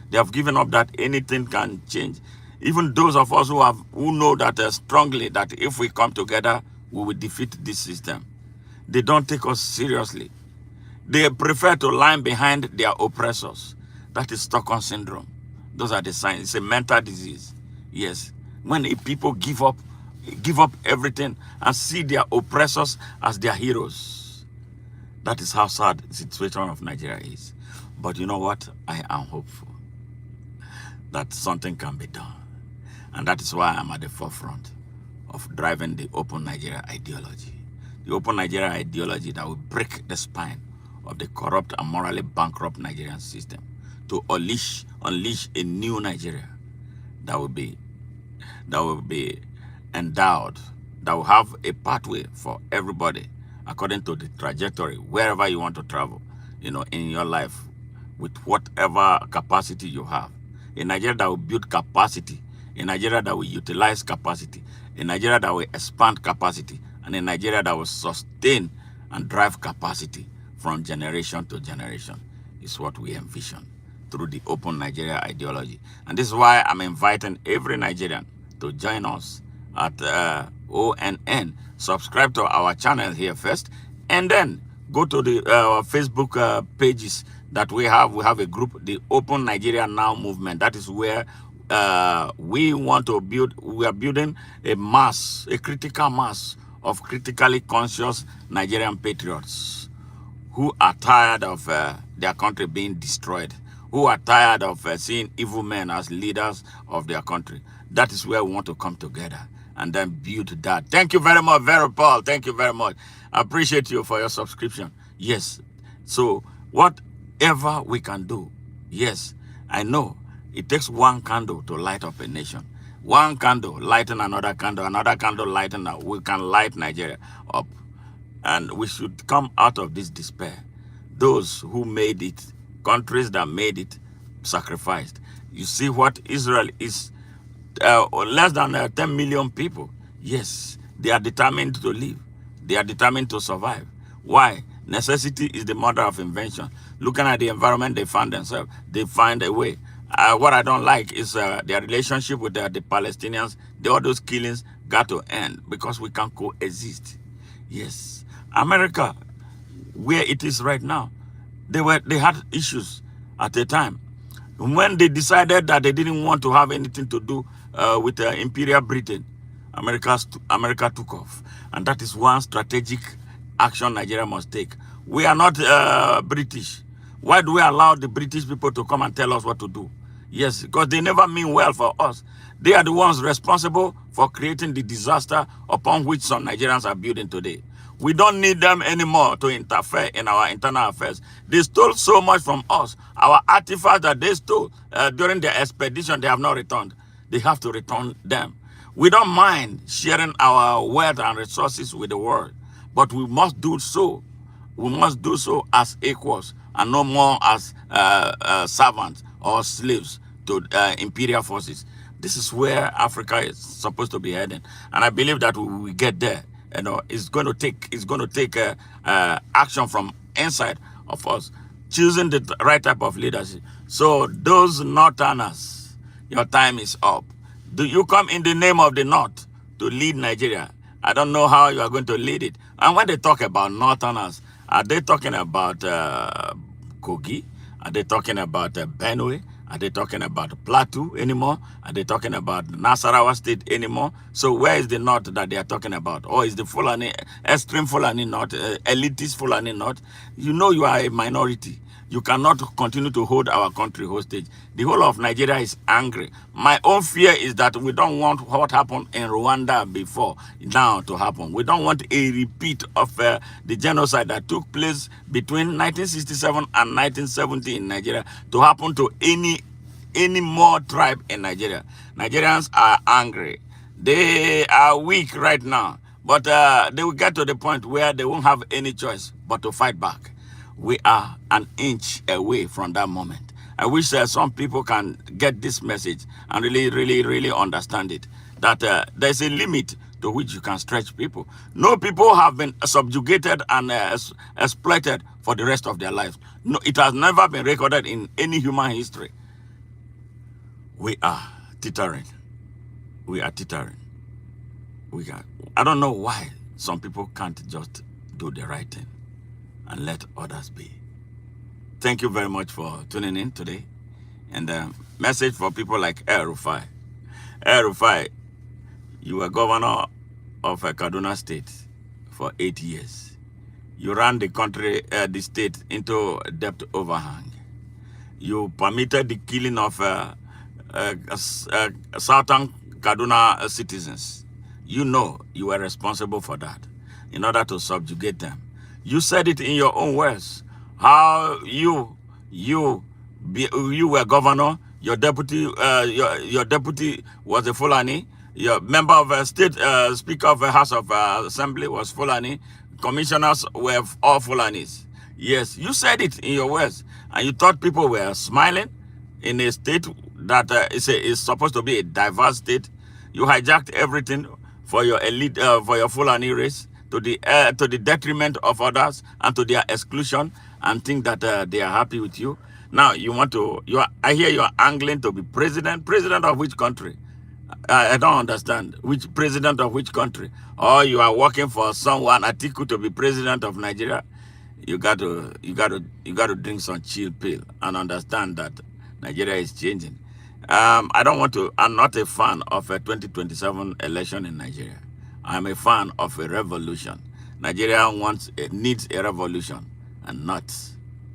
They have given up that anything can change. Even those of us who know that strongly that if we come together, we will defeat this system. They don't take us seriously. They prefer to line behind their oppressors. That is Stockholm syndrome. Those are the signs. It's a mental disease. Yes. When the people give up everything and see their oppressors as their heroes. That is how sad the situation of Nigeria is. But you know what? I am hopeful that something can be done. And that is why I'm at the forefront of driving the Open Nigeria ideology. The Open Nigeria ideology that will break the spine of the corrupt and morally bankrupt Nigerian system to unleash a new Nigeria that will be endowed, that will have a pathway for everybody according to the trajectory, wherever you want to travel, in your life, with whatever capacity you have. A Nigeria that will build capacity, a Nigeria that will utilize capacity, a Nigeria that will expand capacity, and a Nigeria that will sustain and drive capacity from generation to generation is what we envision through the Open Nigeria ideology. And this is why I'm inviting every Nigerian to join us at ONN. Subscribe to our channel here first, and then go to the Facebook pages that we have. We have a group, the Open Nigeria Now movement. That is where we want to build. We are building a critical mass of critically conscious Nigerian patriots who are tired of their country being destroyed, who are tired of seeing evil men as leaders of their country. That is where we want to come together and then build that. Thank you very much, very Paul. Thank you very much. I appreciate you for your subscription. Yes. So whatever we can do, yes, I know it takes one candle to light up a nation. One candle lighten another candle lighten. We can light Nigeria up. And we should come out of this despair. Those who made it, countries that made it, sacrificed. You see what Israel is, less than 10 million people. Yes, they are determined to live. They are determined to survive. Why? Necessity is the mother of invention. Looking at the environment they find themselves, they find a way. What I don't like is their relationship with the Palestinians. All those killings got to end because we can coexist. Yes. America, where it is right now, they had issues at the time. When they decided that they didn't want to have anything to do with Imperial Britain, America took off. And that is one strategic action Nigeria must take. We are not British. Why do we allow the British people to come and tell us what to do? Yes, because they never mean well for us. They are the ones responsible for creating the disaster upon which some Nigerians are building today. We don't need them anymore to interfere in our internal affairs. They stole so much from us. Our artifacts that they stole during their expedition, they have not returned. They have to return them. We don't mind sharing our wealth and resources with the world, but we must do so. We must do so as equals and no more as servants or slaves to imperial forces. This is where Africa is supposed to be heading, and I believe that we will get there. You know, it's going to take action from inside of us, choosing the right type of leadership. So those Northerners, your time is up. Do you come in the name of the North to lead Nigeria? I don't know how you are going to lead it. And when they talk about Northerners, are they talking about Kogi? Are they talking about Benue? Are they talking about Plateau anymore? Are they talking about Nasarawa State anymore? So where is the North that they are talking about? Or is the Fulani, extreme Fulani North, elitist Fulani North? You know you are a minority. You cannot continue to hold our country hostage. The whole of Nigeria is angry. My own fear is that we don't want what happened in Rwanda before now to happen. We don't want a repeat of the genocide that took place between 1967 and 1970 in Nigeria to happen to any more tribe in Nigeria. Nigerians are angry. They are weak right now, but they will get to the point where they won't have any choice but to fight back. We are an inch away from that moment. I wish some people can get this message and really understand it, that there's a limit to which you can stretch people. No people have been subjugated and exploited for the rest of their lives. No, it has never been recorded in any human history. We are teetering. We are teetering. I don't know why some people can't just do the right thing and let others be. Thank you very much for tuning in today. And message for people like El Rufai. El Rufai, you were governor of Kaduna State for 8 years. You ran the country, the state into debt overhang. You permitted the killing of Southern Kaduna citizens. You know you were responsible for that in order to subjugate them. You said it in your own words, how you were governor, your deputy was a Fulani, your member of a state, speaker of a House of Assembly was Fulani, commissioners were all Fulanis. Yes, you said it in your words, and you thought people were smiling in a state that is supposed to be a diverse state. You hijacked everything for your elite, for your Fulani race, to the detriment of others and to their exclusion, and think that they are happy with you. Now I hear you are angling to be president. President of which country? I don't understand. Which president of which country? Or you are working for someone, Atiku, to be president of Nigeria? You got to drink some chill pill and understand that Nigeria is changing. I'm not a fan of a 2027 election in Nigeria. I'm a fan of a revolution. Nigeria needs a revolution and not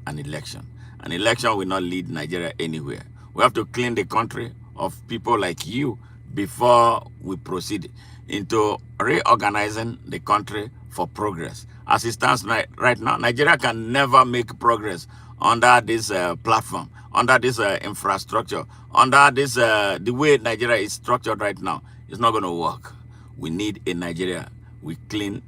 an election. An election will not lead Nigeria anywhere. We have to clean the country of people like you before we proceed into reorganizing the country for progress. As it stands right now, Nigeria can never make progress under this platform, under this infrastructure, under this the way Nigeria is structured right now. It's not going to work. We need a Nigeria with clean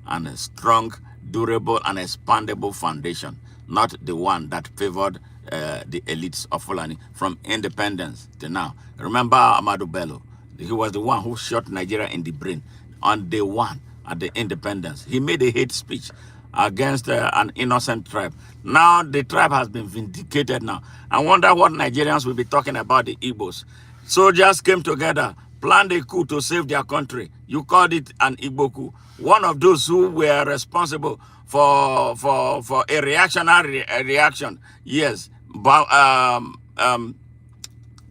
and strong, durable and expandable foundation, not the one that favored the elites of Fulani from independence to now. Remember Amadou Bello? He was the one who shot Nigeria in the brain on day one at the independence. He made a hate speech against an innocent tribe. Now the tribe has been vindicated now. I wonder what Nigerians will be talking about the Igbos. Soldiers came together, planned a coup to save their country. You called it an Igbo coup. One of those who were responsible for a reactionary reaction. Yes,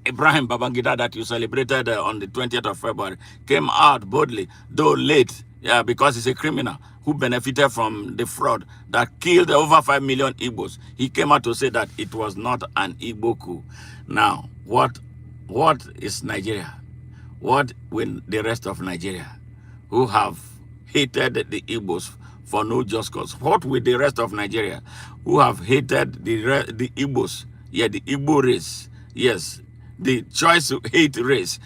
Ibrahim Babangida that you celebrated on the 20th of February came out boldly, though late, because he's a criminal who benefited from the fraud that killed over 5 million Igbos. He came out to say that it was not an Igbo coup. Now, what is Nigeria? What will the rest of Nigeria, who have hated the Igbos for no just cause? What will the rest of Nigeria, who have hated the Igbos, the Igbo race, yes, the choice to hate race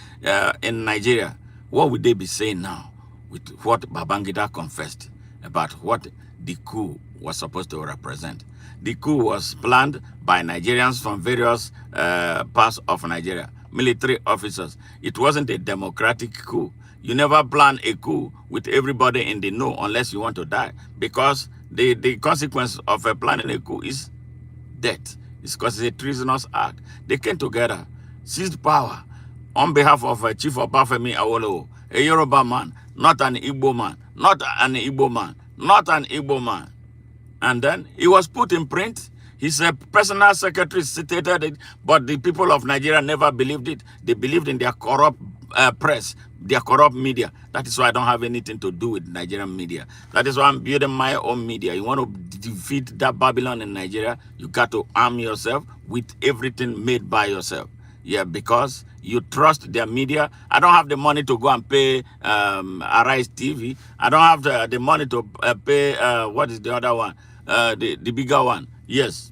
in Nigeria, what would they be saying now with what Babangida confessed about what the coup was supposed to represent? The coup was planned by Nigerians from various parts of Nigeria, military officers. It wasn't a democratic coup. You never plan a coup with everybody in the know unless you want to die, because the consequence of planning a coup is death. It's because it's a treasonous act. They came together, seized power on behalf of Chief Obafemi Awolowo, a Yoruba man, not an Igbo man, not an Igbo man, not an Igbo man. And then he was put in print. His personal secretary stated it, but the people of Nigeria never believed it. They believed in their corrupt press, their corrupt media. That is why I don't have anything to do with Nigerian media. That is why I'm building my own media. You want to defeat that Babylon in Nigeria, you got to arm yourself with everything made by yourself. Yeah, because you trust their media. I don't have the money to go and pay Arise TV. I don't have the money to pay, what is the other one? The bigger one. Yes.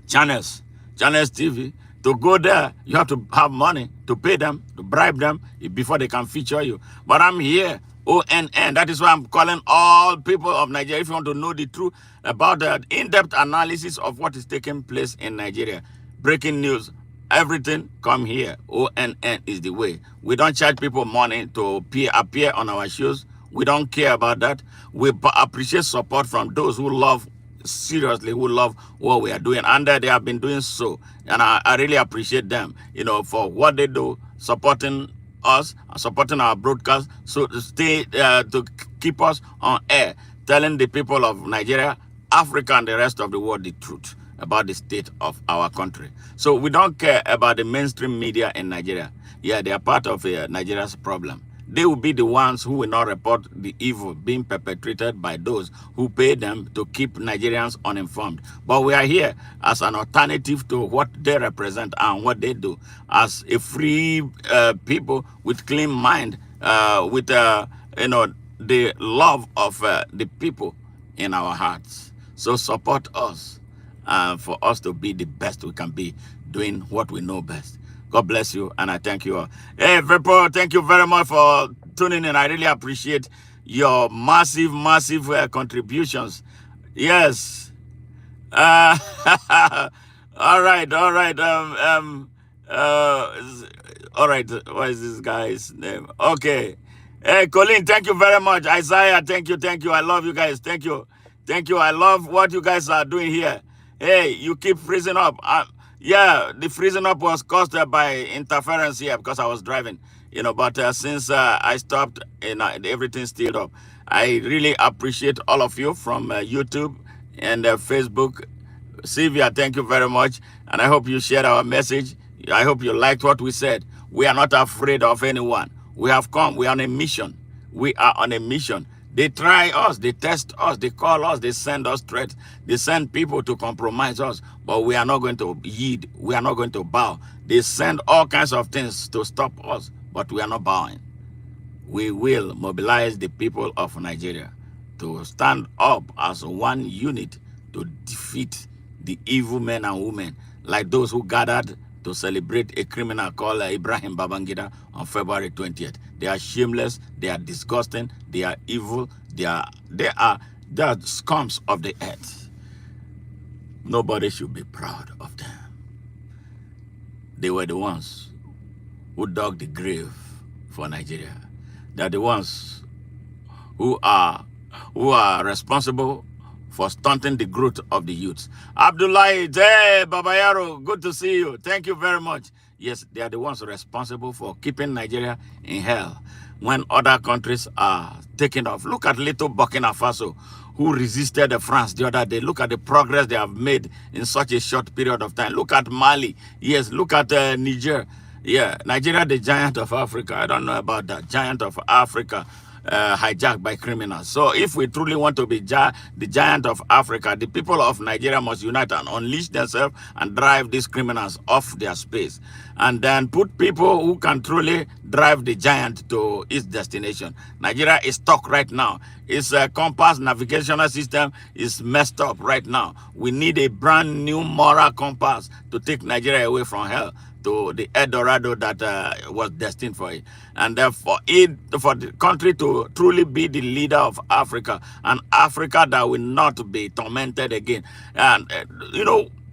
Channels TV. To go there, you have to have money to pay them, to bribe them before they can feature you. But I'm here, ONN. That is why I'm calling all people of Nigeria, if you want to know the truth about the in-depth analysis of what is taking place in Nigeria. Breaking news, everything, come here. ONN is the way. We don't charge people money to appear on our shows. We don't care about that. We appreciate support from those who love, seriously, who love what we are doing, and they have been doing so, and I really appreciate them, for what they do, supporting us, supporting our broadcast, so to stay to keep us on air, telling the people of Nigeria, Africa, and the rest of the world the truth about the state of our country. So we don't care about the mainstream media in Nigeria. Yeah, they are part of Nigeria's problem. They will be the ones who will not report the evil being perpetrated by those who pay them to keep Nigerians uninformed. But we are here as an alternative to what they represent and what they do, as a free people with clean mind, with the love of the people in our hearts. So support us for us to be the best we can be, doing what we know best. God bless you, and I thank you all. Hey, Vepo, thank you very much for tuning in. I really appreciate your massive contributions. Yes. All right. All right. What is this guy's name? Okay. Hey, Colleen, thank you very much. Isaiah, thank you. I love you guys. Thank you. I love what you guys are doing here. Hey, you keep freezing up. Yeah, the freezing up was caused by interference here because I was driving, but since I stopped, everything stilled up. I really appreciate all of you from YouTube and Facebook. Sylvia, thank you very much. And I hope you shared our message. I hope you liked what we said. We are not afraid of anyone. We have come. We are on a mission. We are on a mission. They try us, they test us, they call us, they send us threats, they send people to compromise us, but we are not going to yield, we are not going to bow. They send all kinds of things to stop us, but we are not bowing. We will mobilize the people of Nigeria to stand up as one unit to defeat the evil men and women like those who gathered to celebrate a criminal called Ibrahim Babangida on February 20th. They are shameless, they are disgusting, they are evil, they are scums of the earth. Nobody should be proud of them. They were the ones who dug the grave for Nigeria. They are the ones who are responsible for stunting the growth of the youths. Abdullahi, hey, Babayaro, good to see you. Thank you very much. Yes, they are the ones responsible for keeping Nigeria in hell when other countries are taking off. Look at little Burkina Faso, who resisted France the other day. Look at the progress they have made in such a short period of time. Look at Mali. Yes, look at Niger. Yeah, Nigeria, the giant of Africa. I don't know about that. Giant of Africa. Hijacked by criminals. So if we truly want to be the giant of Africa, the people of Nigeria must unite and unleash themselves and drive these criminals off their space. And then put people who can truly drive the giant to its destination. Nigeria is stuck right now. Its compass navigational system is messed up right now. We need a brand new moral compass to take Nigeria away from hell to the El Dorado that was destined for it. And therefore, for the country to truly be the leader of Africa, and Africa that will not be tormented again. And,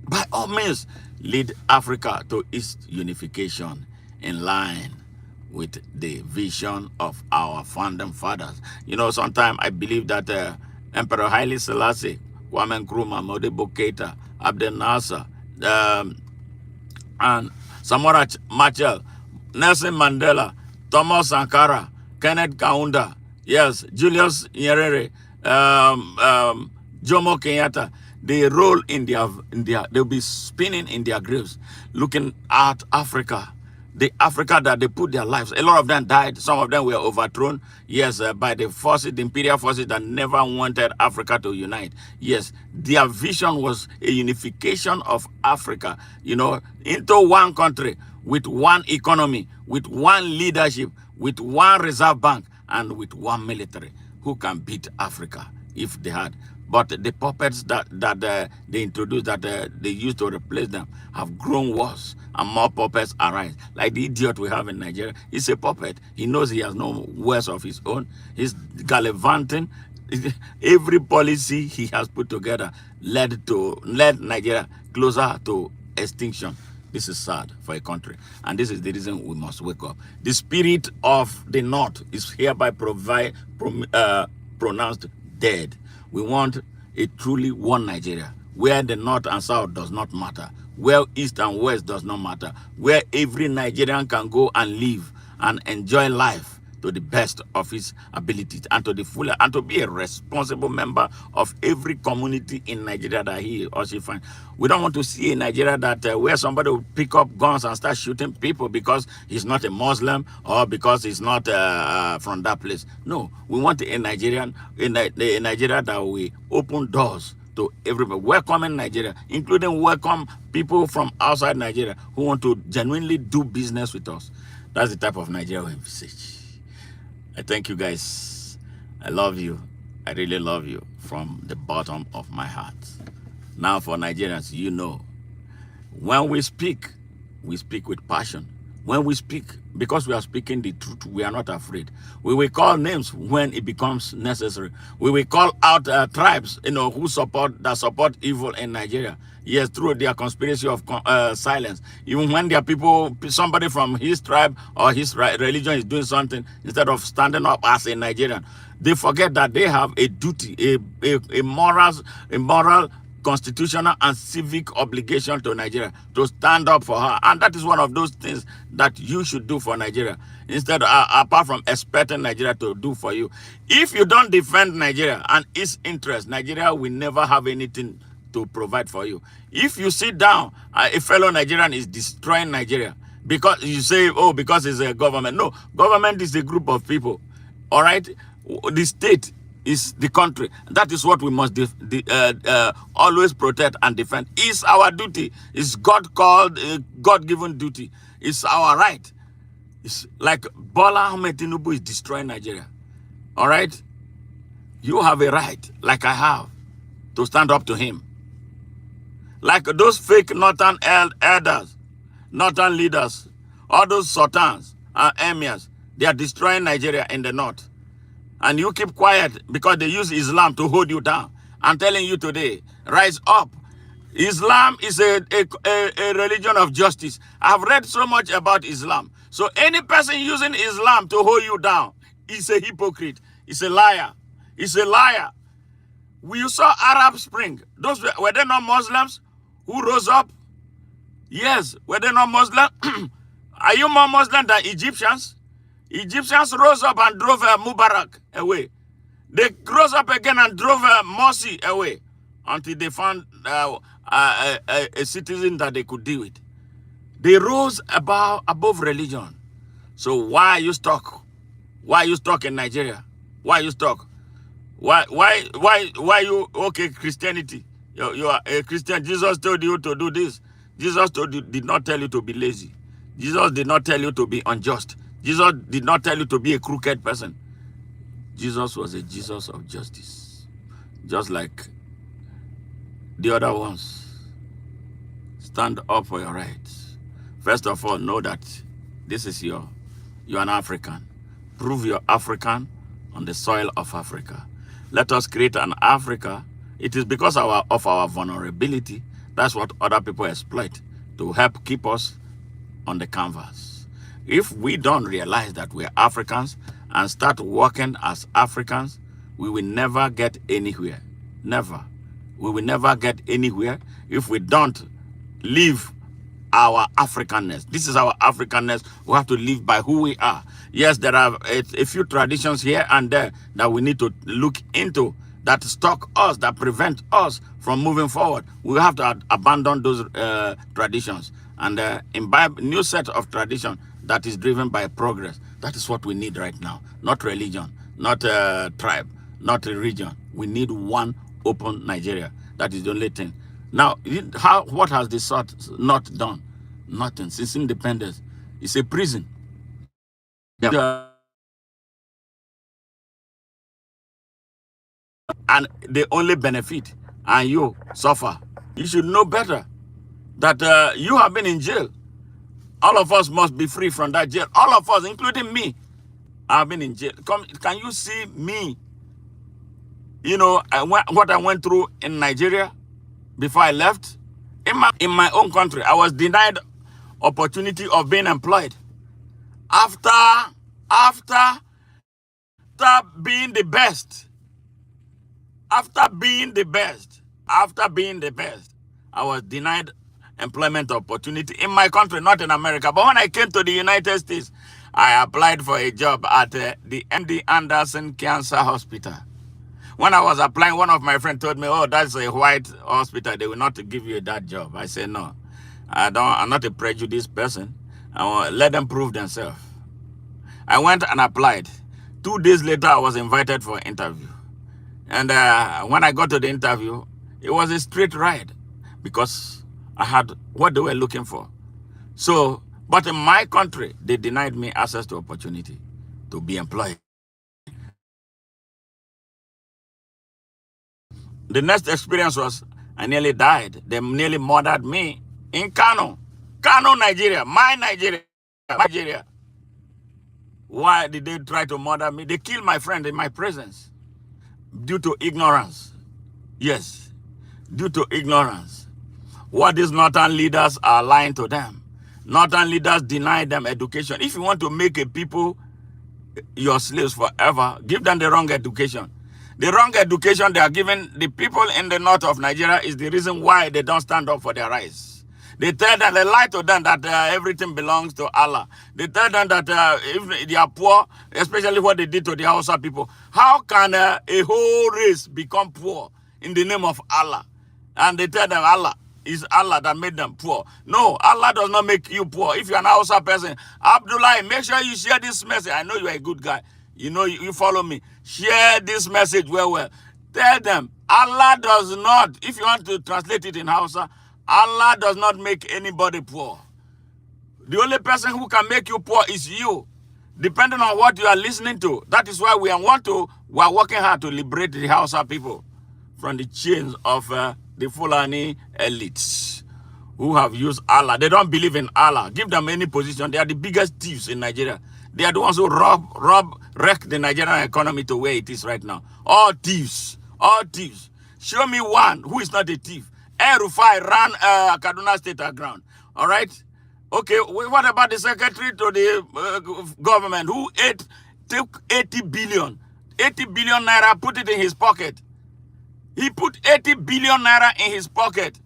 by all means, lead Africa to its unification in line with the vision of our founding fathers. Sometimes I believe that Emperor Haile Selassie, Kwame Nkrumah, Modibo Keita, Abdel Nasser, and Samora Machel, Nelson Mandela, Thomas Sankara, Kenneth Kaunda, yes, Julius Nyerere, Jomo Kenyatta, they roll they'll be spinning in their graves, looking at Africa, the Africa that they put their lives. A lot of them died. Some of them were overthrown, yes, by the forces, the imperial forces that never wanted Africa to unite. Yes, their vision was a unification of Africa, into one country with one economy, with one leadership, with one reserve bank, and with one military. Who can beat Africa if they had? But the puppets that they introduced, that they used to replace them, have grown worse, and more puppets arise. Like the idiot we have in Nigeria, he's a puppet. He knows he has no words of his own. He's gallivanting. Every policy he has put together led Nigeria closer to extinction. This is sad for a country, and this is the reason we must wake up. The spirit of the North is hereby pronounced dead. We want a truly one Nigeria, where the North and South does not matter, where East and West does not matter, where every Nigerian can go and live and enjoy life to the best of his abilities and to the fuller, and to be a responsible member of every community in Nigeria that he or she finds. We don't want to see a Nigeria that where somebody will pick up guns and start shooting people because he's not a Muslim or because he's not from that place. No, we want a Nigeria that will open doors to everybody, welcoming Nigeria, including welcome people from outside Nigeria who want to genuinely do business with us. That's the type of Nigeria we envisage. I thank you guys. I love you. I really love you from the bottom of my heart. Now for Nigerians, when we speak with passion. When we speak, because we are speaking the truth, we are not afraid. We will call names when it becomes necessary. We will call out tribes, who support evil in Nigeria. Yes, through their conspiracy of silence. Even when there are people, somebody from his tribe or his religion is doing something, instead of standing up as a Nigerian, they forget that they have a duty, a moral, constitutional and civic obligation to Nigeria to stand up for her. And that is one of those things that you should do for Nigeria, instead apart from expecting Nigeria to do for you. If you don't defend Nigeria and its interest, Nigeria will never have anything to provide for you. If you sit down, a fellow Nigerian is destroying Nigeria because you say, oh, because it's a government. No, government is a group of people. All right? The state is the country. That is what we must always protect and defend. It's our duty. It's God called, God-given duty. It's our right. It's like Bola Ahmed Tinubu is destroying Nigeria. All right? You have a right, like I have, to stand up to him. Like those fake northern elders, northern leaders, all those sultans and emirs, they are destroying Nigeria in the north. And you keep quiet because they use Islam to hold you down. I'm telling you today, rise up. Islam is a religion of justice. I've read so much about Islam. So any person using Islam to hold you down is a hypocrite. Is a liar. Is a liar. We saw Arab Spring. Those were they not Muslims who rose up? Yes. Were they not Muslim? Are you more Muslim than Egyptians? Egyptians rose up and drove Mubarak away. They rose up again and drove Morsi away until they found a citizen that they could deal with. They rose above religion. So why are you stuck? Why are you stuck in Nigeria? Why are you stuck? Why you, okay, Christianity? You are a Christian. Jesus told you to do this. Jesus did not tell you to be lazy. Jesus did not tell you to be unjust. Jesus did not tell you to be a crooked person. Jesus was a Jesus of justice. Just like the other ones. Stand up for your rights. First of all, know that this is you're an African. Prove you're African on the soil of Africa. Let us create an Africa. It is because of our vulnerability. That's what other people exploit to help keep us on the canvas. If we don't realize that we're Africans and start working as Africans, we will never get anywhere. Never. We will never get anywhere if we don't live our Africanness. This is our Africanness. We have to live by who we are. Yes, there are a few traditions here and there that we need to look into that stop us, that prevent us from moving forward. We have to abandon those traditions and imbibe a new set of tradition that is driven by progress. That is what we need right now. Not religion, not tribe, not religion. We need one open Nigeria. That is the only thing. Now, what has the South not done? Nothing. Since independence, it's a prison. And they only benefit, and you suffer. You should know better that you have been in jail. All of us must be free from that jail. All of us, including me, have been in jail. Can you see me? You know, what I went through in Nigeria before I left. In my own country, I was denied opportunity of being employed. After being the best. After being the best, I was denied employment opportunity in my country, not in America. But when I came to the United States, I applied for a job at the MD Anderson Cancer Hospital. When I was applying, one of my friends told me, "Oh, that's a white hospital. They will not give you that job." I said, "No, I'm not a prejudiced person. Let them prove themselves." I went and applied. 2 days later, I was invited for an interview. And when I got to the interview, it was a straight ride because I had what they were looking for. So, but in my country, they denied me access to opportunity to be employed. The next experience was I nearly died. They nearly murdered me in Kano, Nigeria, my Nigeria. Why did they try to murder me? They killed my friend in my presence. Due to ignorance. Yes, due to ignorance. What these northern leaders are lying to them. Northern leaders deny them education. If you want to make a people your slaves forever, give them the wrong education. The wrong education they are giving the people in the north of Nigeria is the reason why they don't stand up for their rights. They tell them, they lie to them that everything belongs to Allah. They tell them that if they are poor, especially what they did to the Hausa people, how can a whole race become poor in the name of Allah? And they tell them Allah is Allah that made them poor. No, Allah does not make you poor. If you're an Hausa person, Abdullah, make sure you share this message. I know you're a good guy. You know, you follow me. Share this message well. Tell them Allah does not, if you want to translate it in Hausa, Allah does not make anybody poor. The only person who can make you poor is you, depending on what you are listening to. That is why we are working hard to liberate the Hausa people from the chains of the Fulani elites who have used Allah. They don't believe in Allah. Give them any position. They are the biggest thieves in Nigeria. They are the ones who wreck the Nigerian economy to where it is right now. All thieves. All thieves. Show me one who is not a thief. Rufai ran Kaduna State ground. All right? Okay, what about the secretary to the government who took 80 billion? 80 billion naira, put it in his pocket. He put 80 billion naira in his pocket.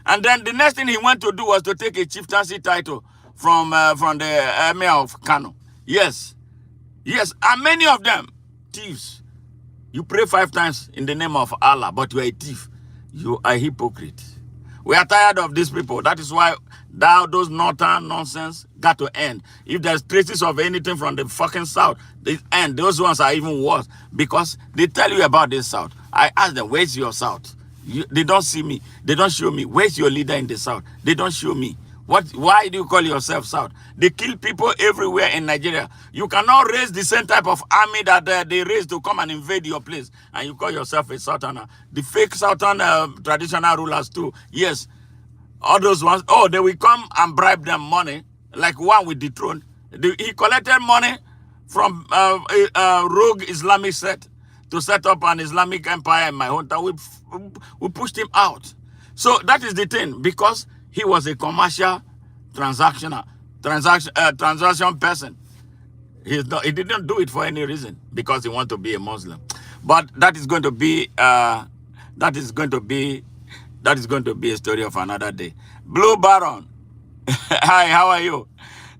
And then the next thing he went to do was to take a chieftaincy title from the Emir of Kano. Yes. Yes. And many of them, thieves. You pray 5 times in the name of Allah, but you are a thief. You are a hypocrite. We are tired of these people. That is why those northern nonsense got to end. If there's traces of anything from the fucking south, they end. Those ones are even worse because they tell you about this south. I ask them, where's your south? They don't see me. They don't show me. Where's your leader in the south? They don't show me. Why do you call yourself South? They kill people everywhere in Nigeria. You cannot raise the same type of army that they raised to come and invade your place, and you call yourself a Southerner. The fake Southern traditional rulers too. Yes, all those ones. Oh, they will come and bribe them money, like one with the throne. He collected money from a rogue Islamic sect to set up an Islamic empire in my hometown. We pushed him out. So that is the thing, because he was a commercial transaction person. He didn't do it for any reason, because he wanted to be a Muslim. But that is going to be a story of another day. Blue Baron, hi, how are you?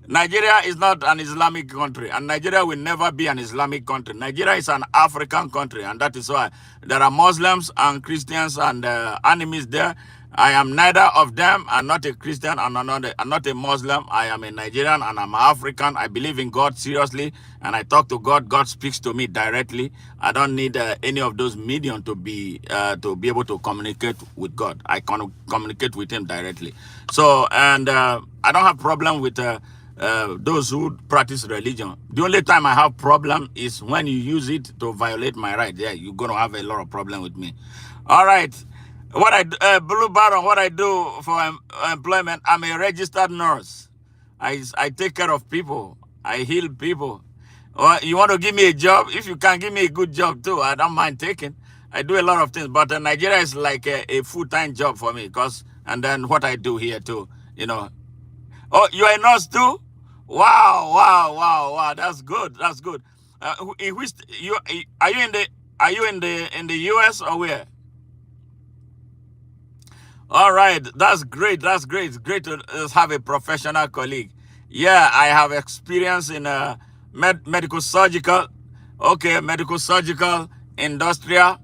Nigeria is not an Islamic country, and Nigeria will never be an Islamic country. Nigeria is an African country, and that is why there are Muslims and Christians and enemies there. I am neither of them. I'm not a Christian. I'm not a Muslim. I am a Nigerian and I'm African. I believe in God seriously, and I talk to God. God speaks to me directly. I don't need any of those medium to be able to communicate with God. I can communicate with Him directly. So, and I don't have problem with those who practice religion. The only time I have problem is when you use it to violate my right. Yeah, you're gonna have a lot of problem with me. All right. Blue Baron, what I do for employment, I'm a registered nurse. I take care of people. I heal people. Or you want to give me a job? If you can give me a good job too, I don't mind taking. I do a lot of things, but Nigeria is like a full-time job for me, and then what I do here too, you know. Oh, you're a nurse too? Wow. That's good. That's good. Are you in the US or where? All right, that's great. That's great. It's great to have a professional colleague. Yeah, I have experience in medical surgical, medical surgical, industrial,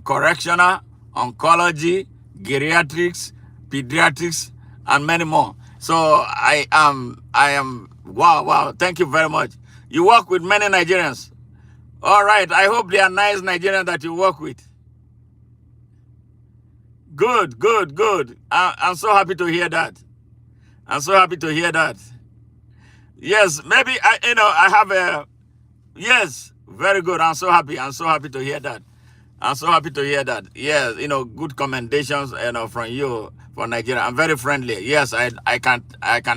correctional, oncology, geriatrics, pediatrics, and many more. So I am, wow. Thank you very much. You work with many Nigerians. All right, I hope they are nice Nigerians that you work with. Good. I'm so happy to hear that. Yes, maybe I have a, yes, very good. I'm so happy to hear that. Yes, good commendations, from you for Nigeria. I'm very friendly. Yes, I can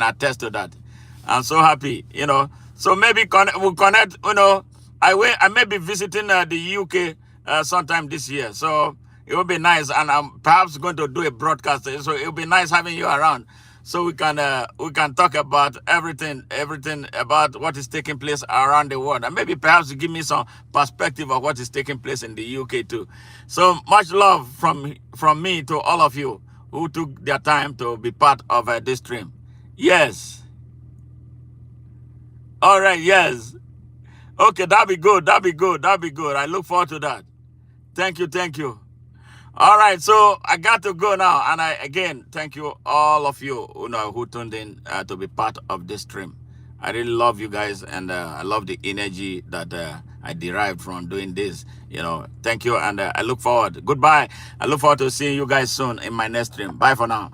attest to that. I'm so happy, So maybe we'll connect, I may be visiting the UK sometime this year. So it would be nice, and I'm perhaps going to do a broadcast. So it would be nice having you around, so we can talk about everything about what is taking place around the world, and maybe perhaps give me some perspective of what is taking place in the UK too. So much love from me to all of you who took their time to be part of this stream. Yes. All right. Yes. Okay. That'll be good. I look forward to that. Thank you. All right, so I got to go now, and I again thank you, all of you, who tuned in to be part of this stream. I really love you guys, and I love the energy that I derived from doing this. Thank you, and I look forward. Goodbye. I look forward to seeing you guys soon in my next stream. Bye for now.